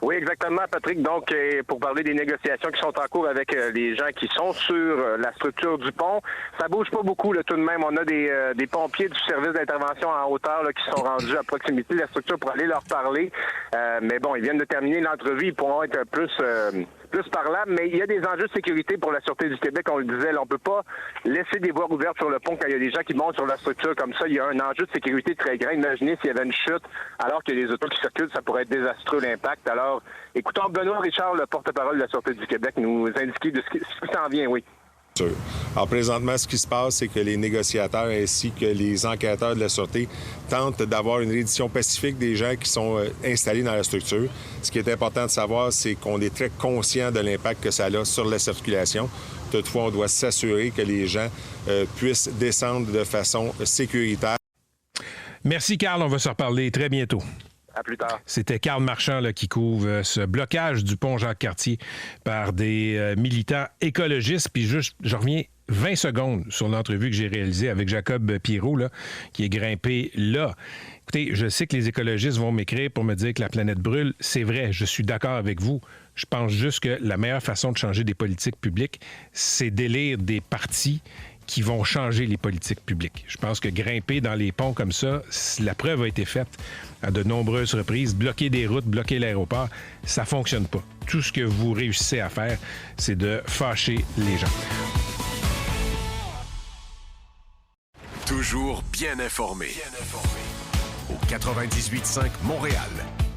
Oui, exactement, Patrick. Donc, pour parler des négociations qui sont en cours avec les gens qui sont sur la structure du pont, ça bouge pas beaucoup là, tout de même. On a des pompiers du service d'intervention en hauteur là, qui sont rendus à proximité de la structure pour aller leur parler. Mais bon, ils viennent de terminer l'entrevue. Ils pourront être plus parlables. Mais il y a des enjeux de sécurité pour la Sûreté du Québec. On le disait, là, on peut pas laisser des voies ouvertes sur le pont quand il y a des gens qui montent sur la structure comme ça. Il y a un enjeu de sécurité très grand. Imaginez s'il y avait une chute alors que les autos qui circulent, ça pourrait être désastreux l'impact. Alors, écoutons Benoît Richard, le porte-parole de la Sûreté du Québec, nous indiquer de ce qui s'en vient, oui. Alors, présentement, ce qui se passe, c'est que les négociateurs ainsi que les enquêteurs de la Sûreté tentent d'avoir une reddition pacifique des gens qui sont installés dans la structure. Ce qui est important de savoir, c'est qu'on est très conscient de l'impact que ça a sur la circulation. Toutefois, on doit s'assurer que les gens puissent descendre de façon sécuritaire. Merci, Carl. On va se reparler très bientôt. À plus tard. C'était Carl Marchand qui couvre ce blocage du pont Jacques-Cartier par des militants écologistes. Puis juste, je reviens 20 secondes sur l'entrevue que j'ai réalisée avec Jacob Pirot, là, qui est grimpé là. Écoutez, je sais que les écologistes vont m'écrire pour me dire que la planète brûle. C'est vrai, je suis d'accord avec vous. Je pense juste que la meilleure façon de changer des politiques publiques, c'est d'élire des partis qui vont changer les politiques publiques. Je pense que grimper dans les ponts comme ça, la preuve a été faite à de nombreuses reprises. Bloquer des routes, bloquer l'aéroport, ça fonctionne pas. Tout ce que vous réussissez à faire, c'est de fâcher les gens. Toujours bien informé. Au 98.5 Montréal,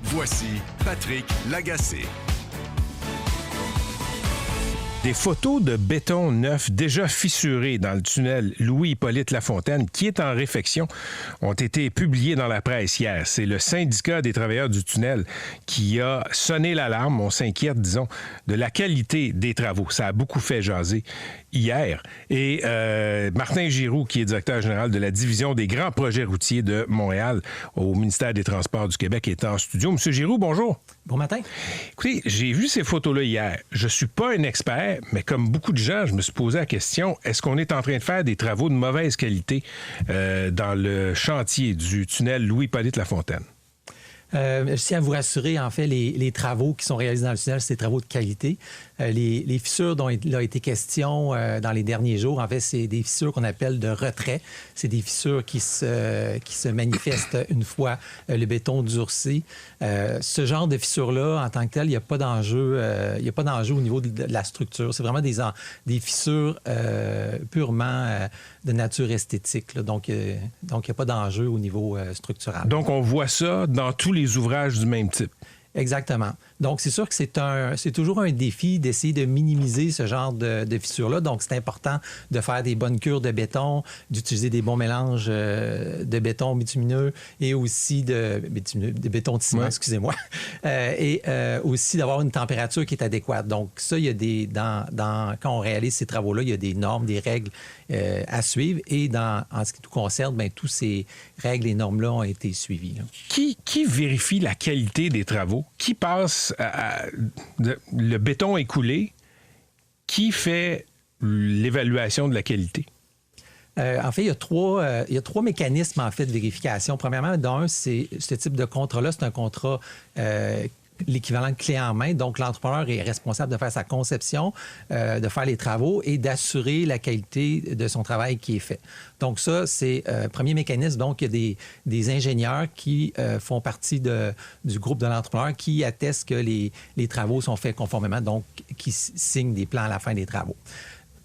voici Patrick Lagacé. Des photos de béton neuf déjà fissuré dans le tunnel Louis-Hippolyte Lafontaine, qui est en réfection, ont été publiées dans la presse hier. C'est le syndicat des travailleurs du tunnel qui a sonné l'alarme. On s'inquiète, disons, de la qualité des travaux. Ça a beaucoup fait jaser hier. Et Martin Giroux, qui est directeur général de la division des grands projets routiers de Montréal au ministère des Transports du Québec, est en studio. Monsieur Giroux, bonjour. Bon matin. Écoutez, j'ai vu ces photos-là hier. Je suis pas un expert, mais comme beaucoup de gens, je me suis posé la question, est-ce qu'on est en train de faire des travaux de mauvaise qualité dans le chantier du tunnel Louis-Hippolyte Lafontaine? Je tiens à vous rassurer, en fait, les travaux qui sont réalisés dans le tunnel, c'est des travaux de qualité. Les fissures dont il a été question dans les derniers jours, en fait, c'est des fissures qu'on appelle de retrait. C'est des fissures qui se manifestent une fois le béton durci. Ce genre de fissures-là, en tant que tel, il n'y a pas d'enjeu. Il n'y a pas d'enjeu au niveau de la structure. C'est vraiment des fissures purement de nature esthétique, là. Donc, il n'y a pas d'enjeu au niveau structural. Donc, on voit ça dans tous les ouvrages du même type. Exactement. Donc, c'est sûr que c'est toujours un défi d'essayer de minimiser ce genre de fissures-là. Donc, c'est important de faire des bonnes cures de béton, d'utiliser des bons mélanges de béton bitumineux et aussi de béton de ciment, excusez-moi, et aussi d'avoir une température qui est adéquate. Donc, ça, il y a quand on réalise ces travaux-là, il y a des normes, des règles à suivre. Et en ce qui nous concerne, bien, tous ces règles et normes-là ont été suivies, là. Qui vérifie la qualité des travaux? Qui passe le béton écoulé? Qui fait l'évaluation de la qualité? En fait, il y a trois mécanismes en fait de vérification. Premièrement, d'un, c'est ce type de contrat-là, c'est un contrat l'équivalent de clé en main. Donc, l'entrepreneur est responsable de faire sa conception, de faire les travaux et d'assurer la qualité de son travail qui est fait. Donc, ça, c'est le premier mécanisme. Donc, il y a des ingénieurs qui font partie du groupe de l'entrepreneur qui attestent que les travaux sont faits conformément, donc qui signent des plans à la fin des travaux.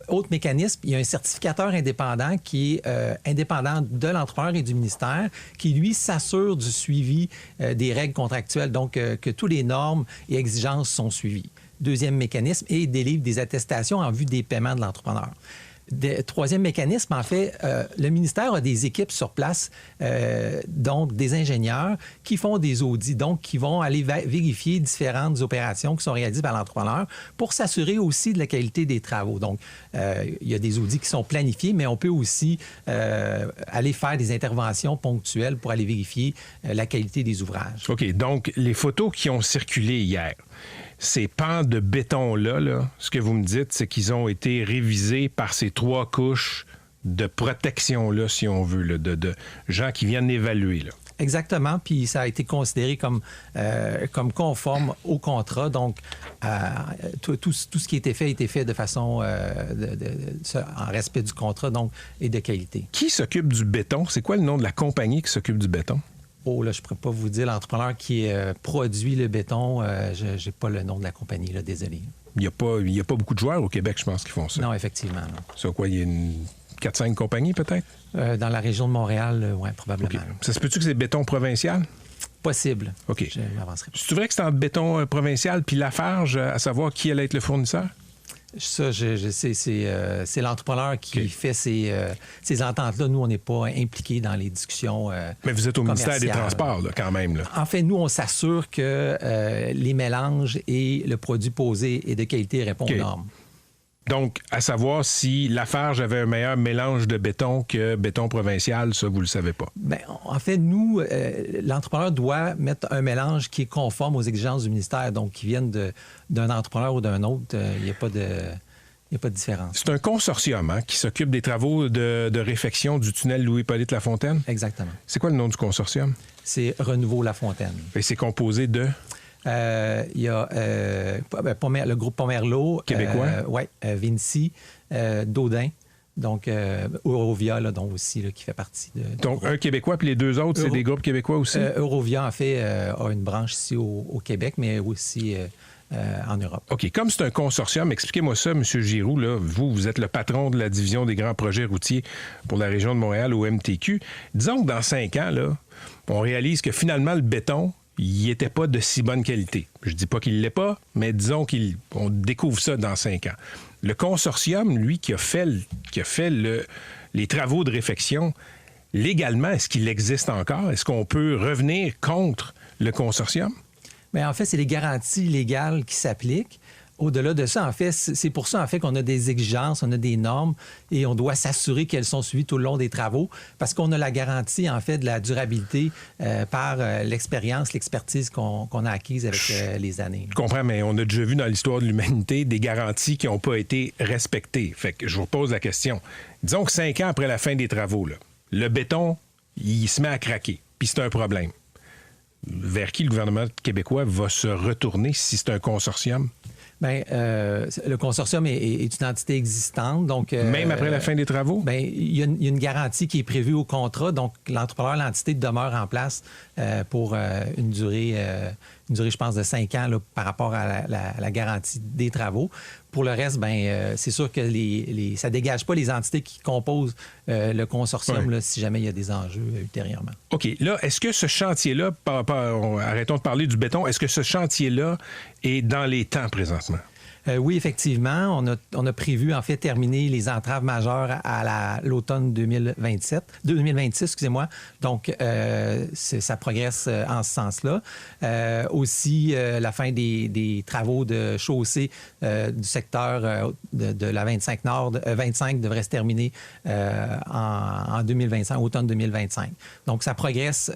Autre mécanisme, il y a un certificateur indépendant qui est indépendant de l'entrepreneur et du ministère, qui, lui, s'assure du suivi des règles contractuelles, donc que toutes les normes et exigences sont suivies. Deuxième mécanisme, et délivre des attestations en vue des paiements de l'entrepreneur. Troisième mécanisme, en fait, le ministère a des équipes sur place, donc des ingénieurs qui font des audits, donc qui vont aller vérifier différentes opérations qui sont réalisées par l'entrepreneur pour s'assurer aussi de la qualité des travaux. Donc, il y a des audits qui sont planifiés, mais on peut aussi aller faire des interventions ponctuelles pour aller vérifier la qualité des ouvrages. OK. Donc, les photos qui ont circulé hier, ces pans de béton-là, ce que vous me dites, c'est qu'ils ont été révisés par ces 3 couches de protection-là, si on veut, là, de gens qui viennent évaluer, là. Exactement, puis ça a été considéré comme conforme au contrat. Donc, tout ce qui a été fait de façon en respect du contrat, donc, et de qualité. Qui s'occupe du béton? C'est quoi le nom de la compagnie qui s'occupe du béton? Oh, là, je ne pourrais pas vous dire. L'entrepreneur qui produit le béton, je n'ai pas le nom de la compagnie, là, désolé. Il n'y a pas beaucoup de joueurs au Québec, je pense, qui font ça. Non, effectivement. Non. C'est quoi, il y a 4-5 compagnies, peut-être? Dans la région de Montréal, oui, probablement. Okay. Ça se peut-tu que c'est béton provincial? Possible. OK. Je n'avancerai pas. C'est vrai que c'est entre béton provincial puis Lafarge, à savoir qui allait être le fournisseur? Ça, c'est l'entrepreneur qui fait ces ententes-là. Nous, on n'est pas impliqués dans les discussions Mais vous êtes au ministère des Transports, là, quand même. Là. En fait, nous, on s'assure que les mélanges et le produit posé est de qualité et répond aux normes. Donc, à savoir si Lafarge avait un meilleur mélange de béton que béton provincial, ça, vous le savez pas. Bien, en fait, nous, l'entrepreneur doit mettre un mélange qui est conforme aux exigences du ministère, donc qui viennent d'un entrepreneur ou d'un autre. Il n'y a pas de différence. C'est un consortium qui s'occupe des travaux de réfection du tunnel Louis-Hippolyte Lafontaine? Exactement. C'est quoi le nom du consortium? C'est Renouveau Lafontaine. Et c'est composé de? Il y a le groupe Pomerleau. Québécois? Oui, Vinci, Daudin. Donc, Eurovia, là, donc aussi, là, qui fait partie de... Donc, un Québécois, puis les deux autres, c'est des groupes québécois aussi? Eurovia, en fait, a une branche ici au Québec, mais aussi en Europe. OK. Comme c'est un consortium, expliquez-moi ça, M. Giroux. Là, vous êtes le patron de la division des grands projets routiers pour la région de Montréal au MTQ. Disons que dans 5 ans, là, on réalise que finalement, le béton, il n'était pas de si bonne qualité. Je dis pas qu'il ne l'est pas, mais disons qu'on découvre ça dans 5 ans. Le consortium, lui, qui a fait les travaux de réfection, légalement, est-ce qu'il existe encore? Est-ce qu'on peut revenir contre le consortium? Bien, en fait, c'est les garanties légales qui s'appliquent. Au-delà de ça, en fait, c'est pour ça, en fait, qu'on a des exigences, on a des normes et on doit s'assurer qu'elles sont suivies tout le long des travaux parce qu'on a la garantie, en fait, de la durabilité par l'expertise qu'on a acquise avec les années. Je comprends, mais on a déjà vu dans l'histoire de l'humanité des garanties qui n'ont pas été respectées. Fait que je vous pose la question. Disons que 5 ans après la fin des travaux, là, le béton, il se met à craquer, puis c'est un problème. Vers qui le gouvernement québécois va se retourner si c'est un consortium? Bien, le consortium est une entité existante. Donc, même après la fin des travaux? Bien, il y a une garantie qui est prévue au contrat. Donc, l'entrepreneur, l'entité demeure en place pour une durée, je pense, de 5 ans là, par rapport à la garantie des travaux. Pour le reste, bien, c'est sûr que ça ne dégage pas les entités qui composent le consortium là, si jamais il y a des enjeux ultérieurement. OK. Là, est-ce que ce chantier-là, arrêtons de parler du béton, est-ce que ce chantier-là est dans les temps présentement? Oui, effectivement. On a prévu, en fait, terminer les entraves majeures à l'automne 2026, excusez-moi. Donc, ça progresse en ce sens-là. Aussi, la fin des travaux de chaussée du secteur de la 25 Nord, 25 devrait se terminer en 2025, automne 2025. Donc, ça progresse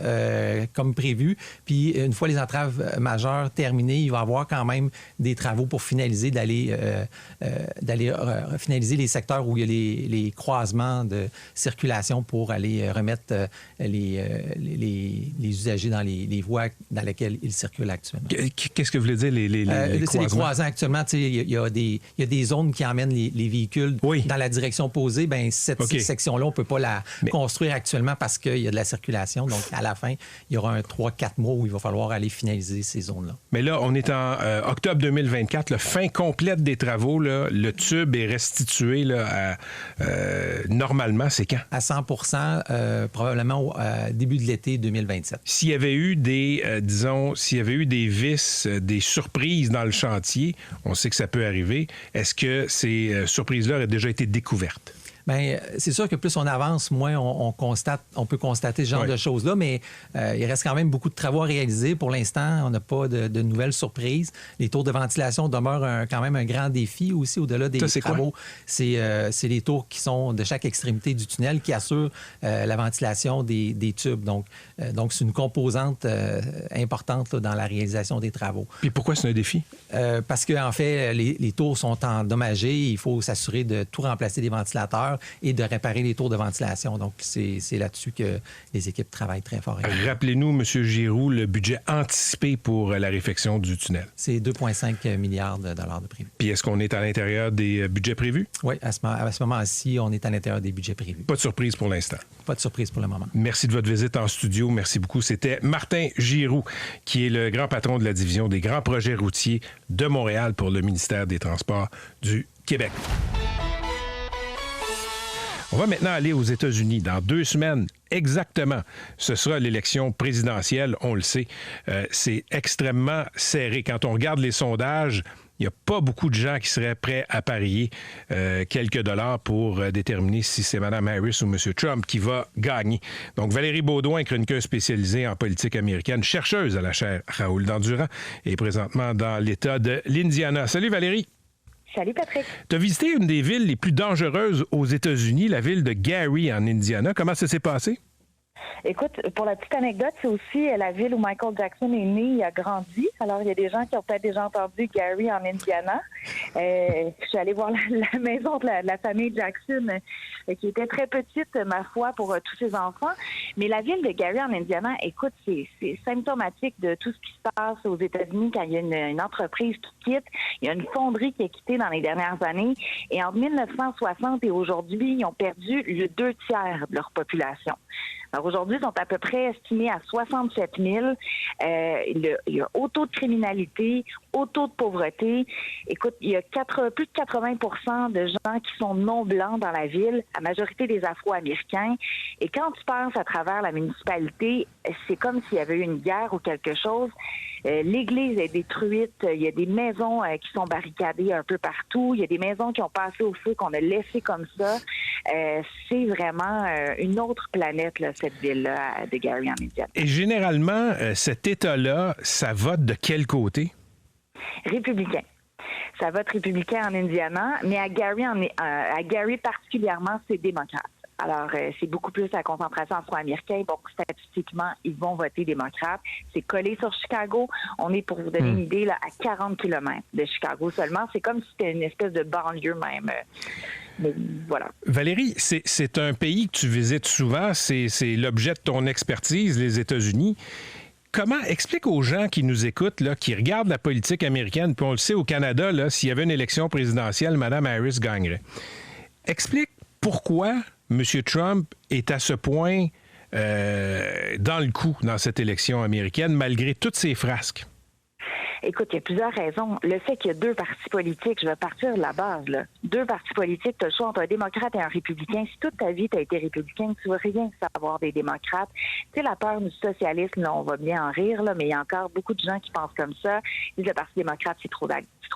comme prévu. Puis, une fois les entraves majeures terminées, il va y avoir quand même des travaux pour finaliser, d'aller finaliser les secteurs où il y a les croisements de circulation pour aller remettre les usagers dans les voies dans lesquelles ils circulent actuellement. Qu'est-ce que vous voulez dire, les croisements? C'est les croisants actuellement. Il y a des zones qui emmènent les véhicules dans la direction opposée. Bien, cette section-là, on ne peut pas la construire actuellement parce qu'il y a de la circulation. Donc, à la fin, il y aura un 3-4 mois où il va falloir aller finaliser ces zones-là. Mais là, on est en octobre 2024, la fin complète des travaux, là, le tube est restitué là, normalement, c'est quand? À 100%, probablement au début de l'été 2027. S'il y avait eu s'il y avait eu des vis, des surprises dans le chantier, on sait que ça peut arriver. Est-ce que ces surprises-là auraient déjà été découvertes? Bien, c'est sûr que plus on avance, moins on peut constater ce genre de choses-là, mais il reste quand même beaucoup de travaux à réaliser. Pour l'instant, on n'a pas de nouvelles surprises. Les tours de ventilation demeurent quand même un grand défi aussi au-delà des travaux. C'est les tours qui sont de chaque extrémité du tunnel qui assurent la ventilation des tubes. Donc c'est une composante importante là, dans la réalisation des travaux. Puis pourquoi c'est un défi? Parce qu'en fait, les tours sont endommagés. Il faut s'assurer de tout remplacer des ventilateurs et de réparer les tours de ventilation. Donc, c'est là-dessus que les équipes travaillent très fort. Rappelez-nous, M. Giroux, le budget anticipé pour la réfection du tunnel. C'est 2,5 milliards de dollars de prévus. Puis est-ce qu'on est à l'intérieur des budgets prévus? Oui, à ce moment-ci, on est à l'intérieur des budgets prévus. Pas de surprise pour l'instant? Pas de surprise pour le moment. Merci de votre visite en studio. Merci beaucoup. C'était Martin Giroux, qui est le grand patron de la division des grands projets routiers de Montréal pour le ministère des Transports du Québec. On va maintenant aller aux États-Unis. Dans 2 semaines, exactement, ce sera l'élection présidentielle, on le sait. C'est extrêmement serré. Quand on regarde les sondages, il n'y a pas beaucoup de gens qui seraient prêts à parier quelques dollars pour déterminer si c'est Mme Harris ou M. Trump qui va gagner. Donc, Valérie Beaudoin, chroniqueuse spécialisée en politique américaine, chercheuse à la chaire Raoul Dandurand, est présentement dans l'État de l'Indiana. Salut Valérie! Salut Patrick. Tu as visité une des villes les plus dangereuses aux États-Unis, la ville de Gary en Indiana. Comment ça s'est passé? Écoute, pour la petite anecdote, c'est aussi la ville où Michael Jackson est né et a grandi. Alors, il y a des gens qui ont peut-être déjà entendu Gary en Indiana. Je suis allée voir la maison de la famille Jackson, qui était très petite, ma foi, pour tous ses enfants. Mais la ville de Gary en Indiana, écoute, c'est symptomatique de tout ce qui se passe aux États-Unis quand il y a une entreprise qui quitte. Il y a une fonderie qui a quitté dans les dernières années. Et entre 1960 et aujourd'hui, ils ont perdu le 2 tiers de leur population. Alors aujourd'hui, ils sont à peu près estimés à 67 000. Il y a haut taux de criminalité, haut taux de pauvreté. Écoute, il y a plus de 80 % de gens qui sont non blancs dans la ville, la majorité des Afro-Américains. Et quand tu passes à travers la municipalité, c'est comme s'il y avait eu une guerre ou quelque chose. L'église est détruite. Il y a des maisons qui sont barricadées un peu partout. Il y a des maisons qui ont passé au feu, qu'on a laissées comme ça. C'est vraiment une autre planète, là, cette ville-là de Gary en Indiana. Et généralement, cet État-là, ça vote de quel côté? Républicain. Ça vote républicain en Indiana, mais à Gary particulièrement, c'est démocrate. Alors, c'est beaucoup plus la concentration afro-américaine. Donc, statistiquement, ils vont voter démocrate. C'est collé sur Chicago. On est, pour vous donner une idée, là, à 40 km de Chicago seulement. C'est comme si c'était une espèce de banlieue même. Mais voilà. Valérie, c'est un pays que tu visites souvent. C'est l'objet de ton expertise, les États-Unis. Comment explique aux gens qui nous écoutent, là, qui regardent la politique américaine, puis on le sait au Canada, là, s'il y avait une élection présidentielle, Mme Harris gagnerait. Explique pourquoi M. Trump est à ce point dans le coup dans cette élection américaine, malgré toutes ses frasques. Écoute, il y a plusieurs raisons. Le fait qu'il y a 2 partis politiques, je vais partir de la base, là. 2 partis politiques, tu as le choix entre un démocrate et un républicain. Si toute ta vie, tu as été républicain, tu ne veux rien savoir des démocrates. Tu sais, la peur du socialisme, là, on va bien en rire, là, mais il y a encore beaucoup de gens qui pensent comme ça. Ils disent le Parti démocrate, c'est trop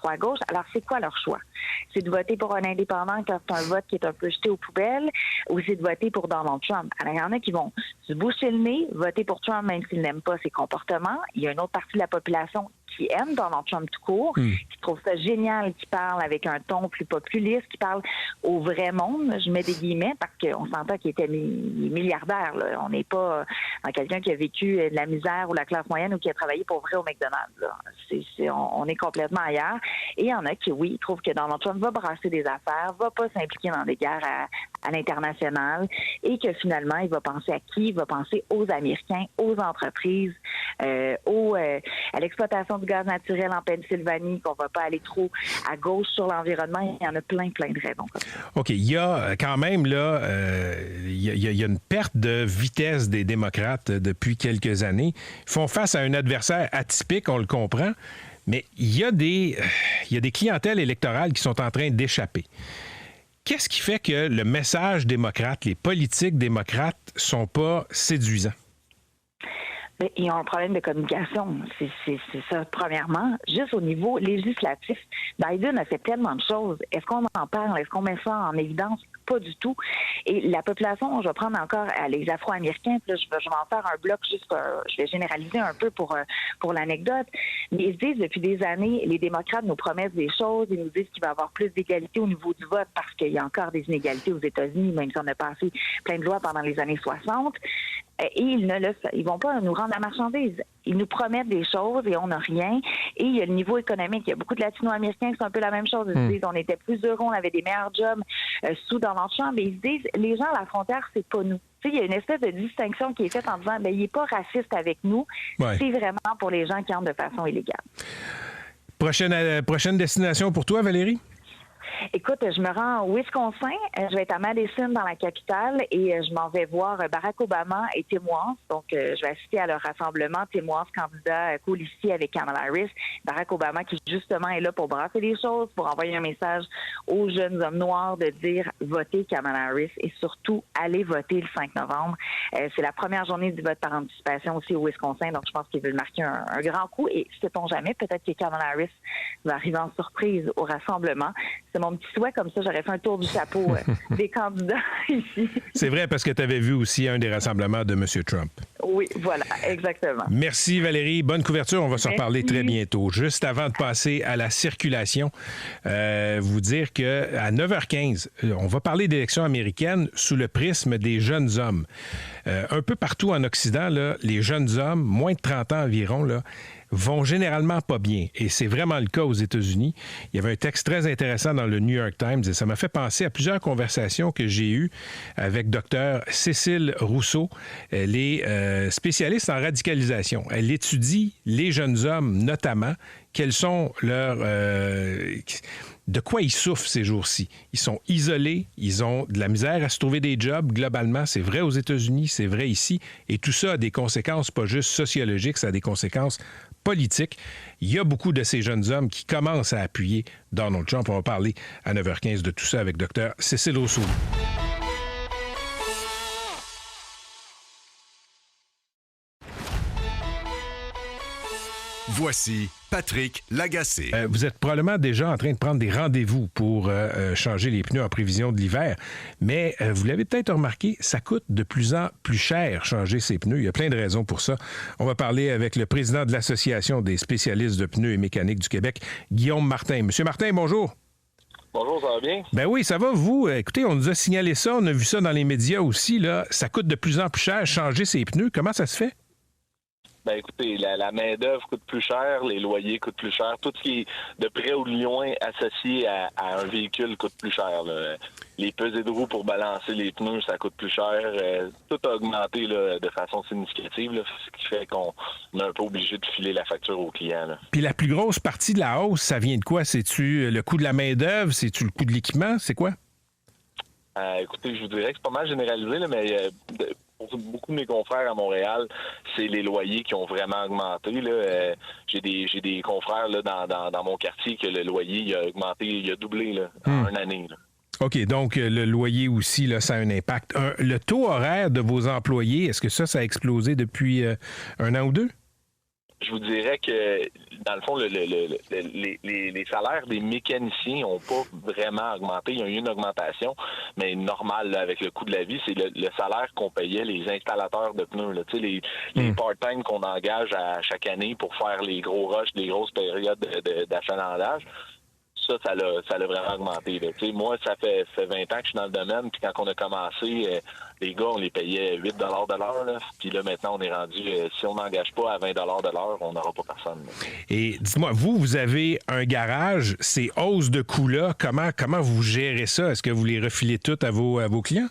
à gauche. Alors, c'est quoi leur choix? C'est de voter pour un indépendant quand c'est un vote qui est un peu jeté aux poubelles, ou c'est de voter pour Donald Trump? Alors, il y en a qui vont se boucher le nez, voter pour Trump même s'ils n'aiment pas ses comportements. Il y a une autre partie de la population qui aime Donald Trump tout court, qui trouve ça génial, qui parle avec un ton plus populiste, qui parle au vrai monde, je mets des guillemets, parce qu'on s'entend qu'il était milliardaire, là. On n'est pas dans quelqu'un qui a vécu de la misère ou la classe moyenne ou qui a travaillé pour vrai au McDonald's, là. On est complètement ailleurs. Et il y en a qui, oui, trouvent que Donald Trump va brasser des affaires, va pas s'impliquer dans des guerres à l'international, et que finalement, il va penser à qui? Il va penser aux Américains, aux entreprises, à l'exploitation du gaz naturel en Pennsylvanie, qu'on va pas aller trop à gauche sur l'environnement. Il y en a plein de raisons. OK. Il y a quand même, là, il y a une perte de vitesse des démocrates depuis quelques années. Ils font face à un adversaire atypique, on le comprend, mais il y a des clientèles électorales qui sont en train d'échapper. Qu'est-ce qui fait que le message démocrate, les politiques démocrates sont pas séduisants? Bien, ils ont un problème de communication. C'est ça, premièrement. Juste au niveau législatif, Biden a fait tellement de choses. Est-ce qu'on en parle? Est-ce qu'on met ça en évidence? Pas du tout. Et la population, je vais prendre encore les Afro-Américains, puis là, je vais en faire un bloc juste, je vais généraliser un peu pour l'anecdote. Mais ils se disent, depuis des années, les démocrates nous promettent des choses, ils nous disent qu'il va y avoir plus d'égalité au niveau du vote parce qu'il y a encore des inégalités aux États-Unis, même si on a passé plein de lois pendant les années 60. Et ils vont pas nous rendre la marchandise. Ils nous promettent des choses et on n'a rien. Et il y a le niveau économique. Il y a beaucoup de Latino-Américains qui sont un peu la même chose. Ils se disent, on était plus heureux, on avait des meilleurs jobs sous Donald Trump. Mais ils se disent, les gens à la frontière, c'est pas nous. Tu sais, il y a une espèce de distinction qui est faite en disant, il n'est pas raciste avec nous. Ouais. C'est vraiment pour les gens qui entrent de façon illégale. Prochaine destination pour toi, Valérie? Écoute, je me rends au Wisconsin. Je vais être à Madison, dans la capitale, et je m'en vais voir Barack Obama et Tim Walz. Donc, je vais assister à leur rassemblement. Tim Walz, candidat colistier avec Kamala Harris. Barack Obama, qui justement est là pour brasser les choses, pour envoyer un message aux jeunes hommes noirs de dire votez Kamala Harris et surtout allez voter le 5 novembre. C'est la première journée du vote par anticipation aussi au Wisconsin. Donc, je pense qu'ils veulent marquer un grand coup. Et sait-on jamais, peut-être que Kamala Harris va arriver en surprise au rassemblement. C'est mon petit souhait, comme ça, j'aurais fait un tour du chapeau des candidats ici. C'est vrai, parce que tu avais vu aussi un des rassemblements de M. Trump. Oui, voilà, exactement. Merci Valérie, bonne couverture, on va se reparler très bientôt. Juste avant de passer à la circulation, vous dire qu'à 9h15, on va parler d'élections américaines sous le prisme des jeunes hommes. Un peu partout en Occident, là, les jeunes hommes, moins de 30 ans environ, là, vont généralement pas bien. Et c'est vraiment le cas aux États-Unis. Il y avait un texte très intéressant dans le New York Times et ça m'a fait penser à plusieurs conversations que j'ai eues avec Dr. Cécile Rousseau. Elle est spécialiste en radicalisation. Elle étudie les jeunes hommes, notamment, quels sont leurs... de quoi ils souffrent ces jours-ci. Ils sont isolés, ils ont de la misère à se trouver des jobs. Globalement, c'est vrai aux États-Unis, c'est vrai ici. Et tout ça a des conséquences pas juste sociologiques, ça a des conséquences politiques. Il y a beaucoup de ces jeunes hommes qui commencent à appuyer Donald Trump. On va parler à 9h15 de tout ça avec Dr. Cécile Rousseau. Voici Patrick Lagacé. Vous êtes probablement déjà en train de prendre des rendez-vous pour changer les pneus en prévision de l'hiver, mais vous l'avez peut-être remarqué, ça coûte de plus en plus cher changer ces pneus. Il y a plein de raisons pour ça. On va parler avec le président de l'Association des spécialistes de pneus et mécaniques du Québec, Guillaume Martin. Monsieur Martin, bonjour. Bonjour, ça va bien? Ben oui, ça va, vous. Écoutez, on nous a signalé ça, on a vu ça dans les médias aussi, là. Ça coûte de plus en plus cher changer ces pneus. Comment ça se fait? Ben écoutez, la main-d'œuvre coûte plus cher, les loyers coûtent plus cher, tout ce qui est de près ou de loin associé à un véhicule coûte plus cher, là. Les pesées de roues pour balancer les pneus, ça coûte plus cher. Tout a augmenté là, de façon significative, là, ce qui fait qu'on est un peu obligé de filer la facture aux clients. Là. Puis la plus grosse partie de la hausse, ça vient de quoi? C'est-tu le coût de la main-d'œuvre? C'est-tu le coût de l'équipement? C'est quoi? Écoutez, je vous dirais que c'est pas mal généralisé, là, mais pour beaucoup de mes confrères à Montréal, c'est les loyers qui ont vraiment augmenté. Là. J'ai des confrères là, dans mon quartier que le loyer il a augmenté, il a doublé là, en une année. Là. OK, donc le loyer aussi, là, ça a un impact. Le taux horaire de vos employés, est-ce que ça a explosé depuis un an ou deux? Je vous dirais que, dans le fond, les salaires des mécaniciens n'ont pas vraiment augmenté. Il y a eu une augmentation, mais normale là, avec le coût de la vie, c'est le salaire qu'on payait les installateurs de pneus. Là. Tu sais, les part-time qu'on engage à chaque année pour faire les gros rushs, les grosses périodes d'achalandage. Ça l'a vraiment augmenté. Là. Moi, ça fait 20 ans que je suis dans le domaine, puis quand on a commencé, les gars, on les payait 8 de l'heure. Là. Puis là, maintenant, on est rendu, si on n'engage pas à 20 de l'heure, on n'aura pas personne. Là. Et dites-moi, vous avez un garage, ces hausses de coûts-là, comment vous gérez ça? Est-ce que vous les refilez toutes à vos clients?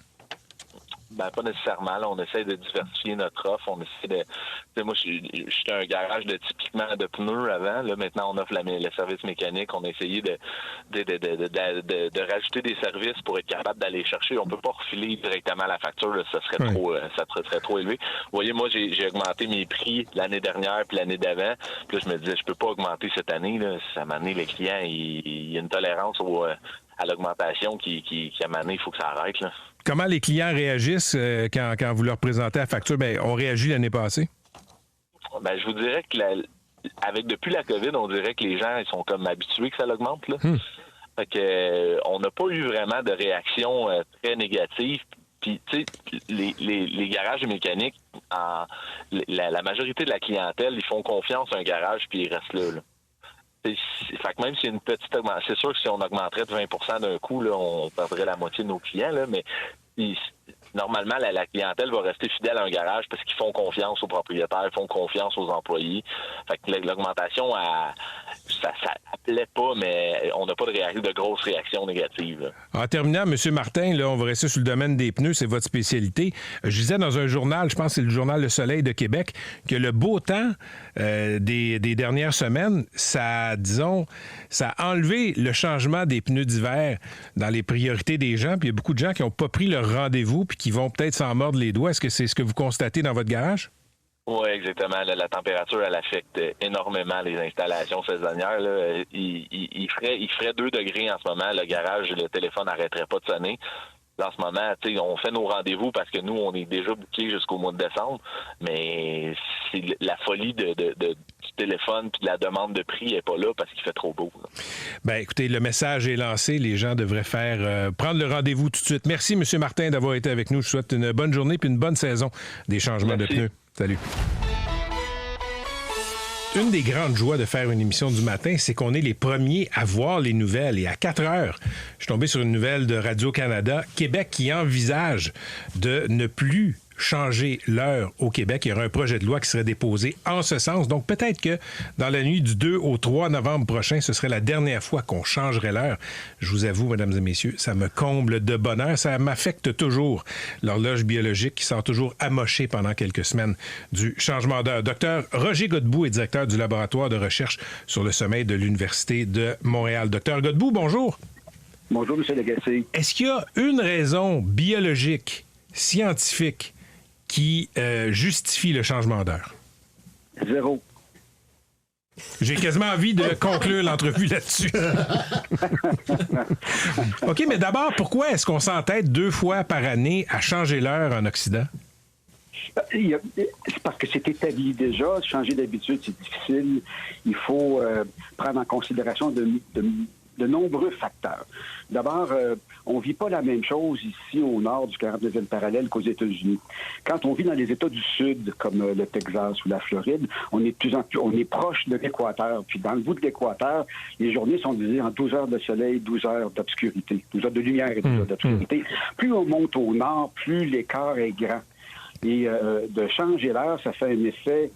Ben, pas nécessairement. Là, on essaie de diversifier notre offre. On essaie de. Moi, j'étais un garage de typiquement de pneus avant. Là, maintenant, on offre le service mécanique. On a essayé de rajouter des services pour être capable d'aller chercher. On peut pas refiler directement la facture. Là, ça serait trop élevé. Vous voyez, moi, j'ai augmenté mes prix l'année dernière puis l'année d'avant. Puis là, je me disais, je peux pas augmenter cette année. Là. Ça m'a amené les clients. Il y a une tolérance à l'augmentation qui à un moment donné, il faut que ça arrête. Là. Comment les clients réagissent quand vous leur présentez la facture? Bien, on réagit l'année passée. Ben, je vous dirais que depuis la COVID, on dirait que les gens ils sont comme habitués que ça augmente. Là. Fait que on n'a pas eu vraiment de réaction très négative. Puis, tu sais, les garages mécaniques, la majorité de la clientèle, ils font confiance à un garage puis ils restent là. Fait que même s'il y a une petite augmentation, c'est sûr que si on augmenterait de 20% d'un coup, là, on perdrait la moitié de nos clients, là, mais normalement, la clientèle va rester fidèle à un garage parce qu'ils font confiance aux propriétaires, font confiance aux employés. Fait que l'augmentation, ça plaît pas, mais on n'a pas de grosses réactions négatives. Là. En terminant, M. Martin, là, on va rester sur le domaine des pneus, c'est votre spécialité. Je disais dans un journal, je pense que c'est le journal Le Soleil de Québec, que le beau temps des dernières semaines, ça a enlevé le changement des pneus d'hiver dans les priorités des gens. Puis il y a beaucoup de gens qui n'ont pas pris leur rendez-vous puis qui vont peut-être s'en mordre les doigts. Est-ce que c'est ce que vous constatez dans votre garage? Oui, exactement. La température, elle affecte énormément les installations saisonnières. Là. Il ferait 2 degrés en ce moment. Le garage, le téléphone n'arrêterait pas de sonner. Là, en ce moment, on fait nos rendez-vous parce que nous, on est déjà bookés jusqu'au mois de décembre, mais c'est la folie du téléphone puis de la demande de prix n'est pas là parce qu'il fait trop beau. Là. Bien, écoutez, le message est lancé. Les gens devraient prendre le rendez-vous tout de suite. Merci, M. Martin, d'avoir été avec nous. Je vous souhaite une bonne journée puis une bonne saison des changements de pneus. Salut. Une des grandes joies de faire une émission du matin, c'est qu'on est les premiers à voir les nouvelles. Et à 4 heures, je suis tombé sur une nouvelle de Radio-Canada, Québec qui envisage de ne plus changer l'heure au Québec. Il y aura un projet de loi qui serait déposé en ce sens. Donc, peut-être que dans la nuit du 2 au 3 novembre prochain, ce serait la dernière fois qu'on changerait l'heure. Je vous avoue, mesdames et messieurs, ça me comble de bonheur. Ça m'affecte toujours. L'horloge biologique qui sort toujours amochée pendant quelques semaines du changement d'heure. Docteur Roger Godbout est directeur du laboratoire de recherche sur le sommeil de l'Université de Montréal. Docteur Godbout, bonjour. Bonjour, M. Lagacé. Est-ce qu'il y a une raison biologique, scientifique, qui justifie le changement d'heure? Zéro. J'ai quasiment envie de conclure l'entrevue là-dessus. OK, mais d'abord, pourquoi est-ce qu'on s'entête 2 fois par année à changer l'heure en Occident? C'est parce que c'est établi déjà. Changer d'habitude, c'est difficile. Il faut prendre en considération de nombreux facteurs. D'abord, on ne vit pas la même chose ici au nord du 49e parallèle qu'aux États-Unis. Quand on vit dans les États du Sud, comme le Texas ou la Floride, on est proche de l'équateur. Puis dans le bout de l'équateur, les journées sont divisées en 12 heures de soleil, 12 heures d'obscurité, 12 heures de lumière et 12 heures d'obscurité. Plus on monte au nord, plus l'écart est grand. Et de changer l'heure, ça fait un effet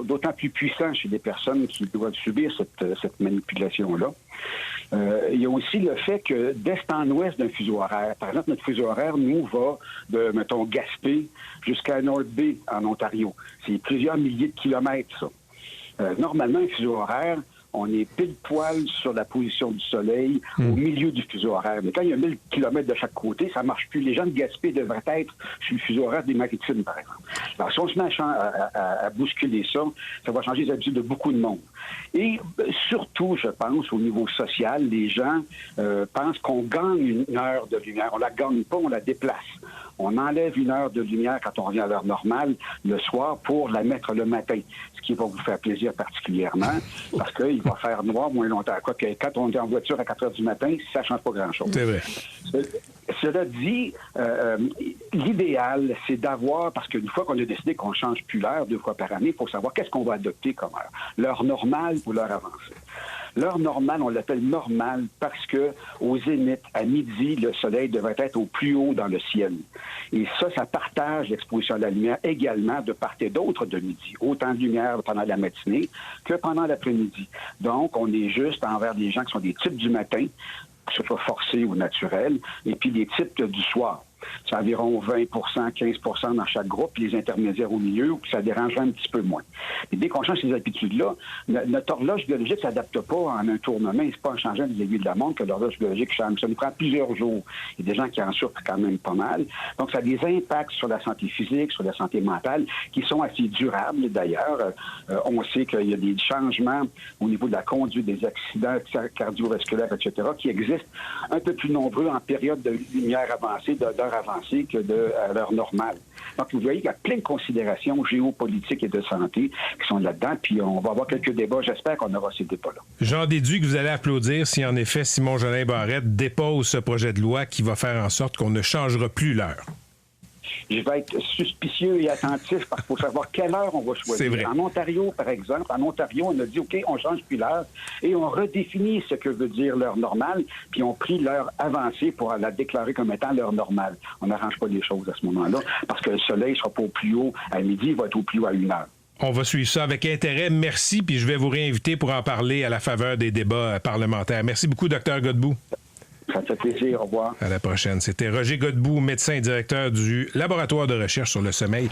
d'autant plus puissant chez des personnes qui doivent subir cette manipulation-là. Il y a aussi le fait que d'est en ouest d'un fuseau horaire, par exemple, notre fuseau horaire, nous, va de, mettons, Gaspé jusqu'à North Bay, en Ontario. C'est plusieurs milliers de kilomètres, ça. Normalement, un fuseau horaire, on est pile poil sur la position du soleil au milieu du fuseau horaire. Mais quand il y a 1000 km de chaque côté, ça ne marche plus. Les gens de Gaspé devraient être sur le fuseau horaire des Maritimes, par exemple. Alors, si on se met à bousculer ça, ça va changer les habitudes de beaucoup de monde. Et surtout, je pense, au niveau social, les gens pensent qu'on gagne une heure de lumière. On la gagne pas, on la déplace. On enlève une heure de lumière quand on revient à l'heure normale le soir pour la mettre le matin, ce qui va vous faire plaisir particulièrement parce qu'il va faire noir moins longtemps. Quoi que quand on est en voiture à 4 heures du matin, ça ne change pas grand-chose. C'est vrai. Cela dit, l'idéal, c'est d'avoir, parce qu'une fois qu'on a décidé qu'on ne change plus l'heure 2 fois par année, il faut savoir qu'est-ce qu'on va adopter comme heure. L'heure normale ou l'heure avancée. L'heure normale, on l'appelle normale parce que au zénith, à midi, le soleil devrait être au plus haut dans le ciel. Et ça partage l'exposition à la lumière également de part et d'autre de midi. Autant de lumière pendant la matinée que pendant l'après-midi. Donc, on est juste envers des gens qui sont des types du matin, que ce soit forcés ou naturels, et puis des types du soir. C'est environ 20 15 dans chaque groupe, les intermédiaires au milieu, où ça dérange un petit peu moins. Et dès qu'on change ces habitudes-là, notre horloge biologique ne s'adapte pas en un tour de main. C'est pas en changeant les aiguilles de la montre que l'horloge biologique change. Ça nous prend plusieurs jours. Il y a des gens qui en souffrent quand même pas mal. Donc, ça a des impacts sur la santé physique, sur la santé mentale, qui sont assez durables d'ailleurs. On sait qu'il y a des changements au niveau de la conduite, des accidents cardiovasculaires, etc., qui existent un peu plus nombreux en période de lumière avancée, d'heure avancée que à l'heure normale. Donc, vous voyez qu'il y a plein de considérations géopolitiques et de santé qui sont là-dedans, puis on va avoir quelques débats. J'espère qu'on aura ces débats-là. J'en déduis que vous allez applaudir si, en effet, Simon-Jolin Barrette dépose ce projet de loi qui va faire en sorte qu'on ne changera plus l'heure. Je vais être suspicieux et attentif parce qu'il faut savoir quelle heure on va choisir. C'est vrai. En Ontario, par exemple, on a dit, OK, on change plus l'heure et on redéfinit ce que veut dire l'heure normale, puis on pris l'heure avancée pour la déclarer comme étant l'heure normale. On n'arrange pas les choses à ce moment-là parce que le soleil ne sera pas au plus haut à midi, il va être au plus haut à 1 heure. On va suivre ça avec intérêt. Merci, puis je vais vous réinviter pour en parler à la faveur des débats parlementaires. Merci beaucoup, Dr Godbout. Ça me fait plaisir. Au revoir. À la prochaine. C'était Roger Godbout, médecin et directeur du laboratoire de recherche sur le sommeil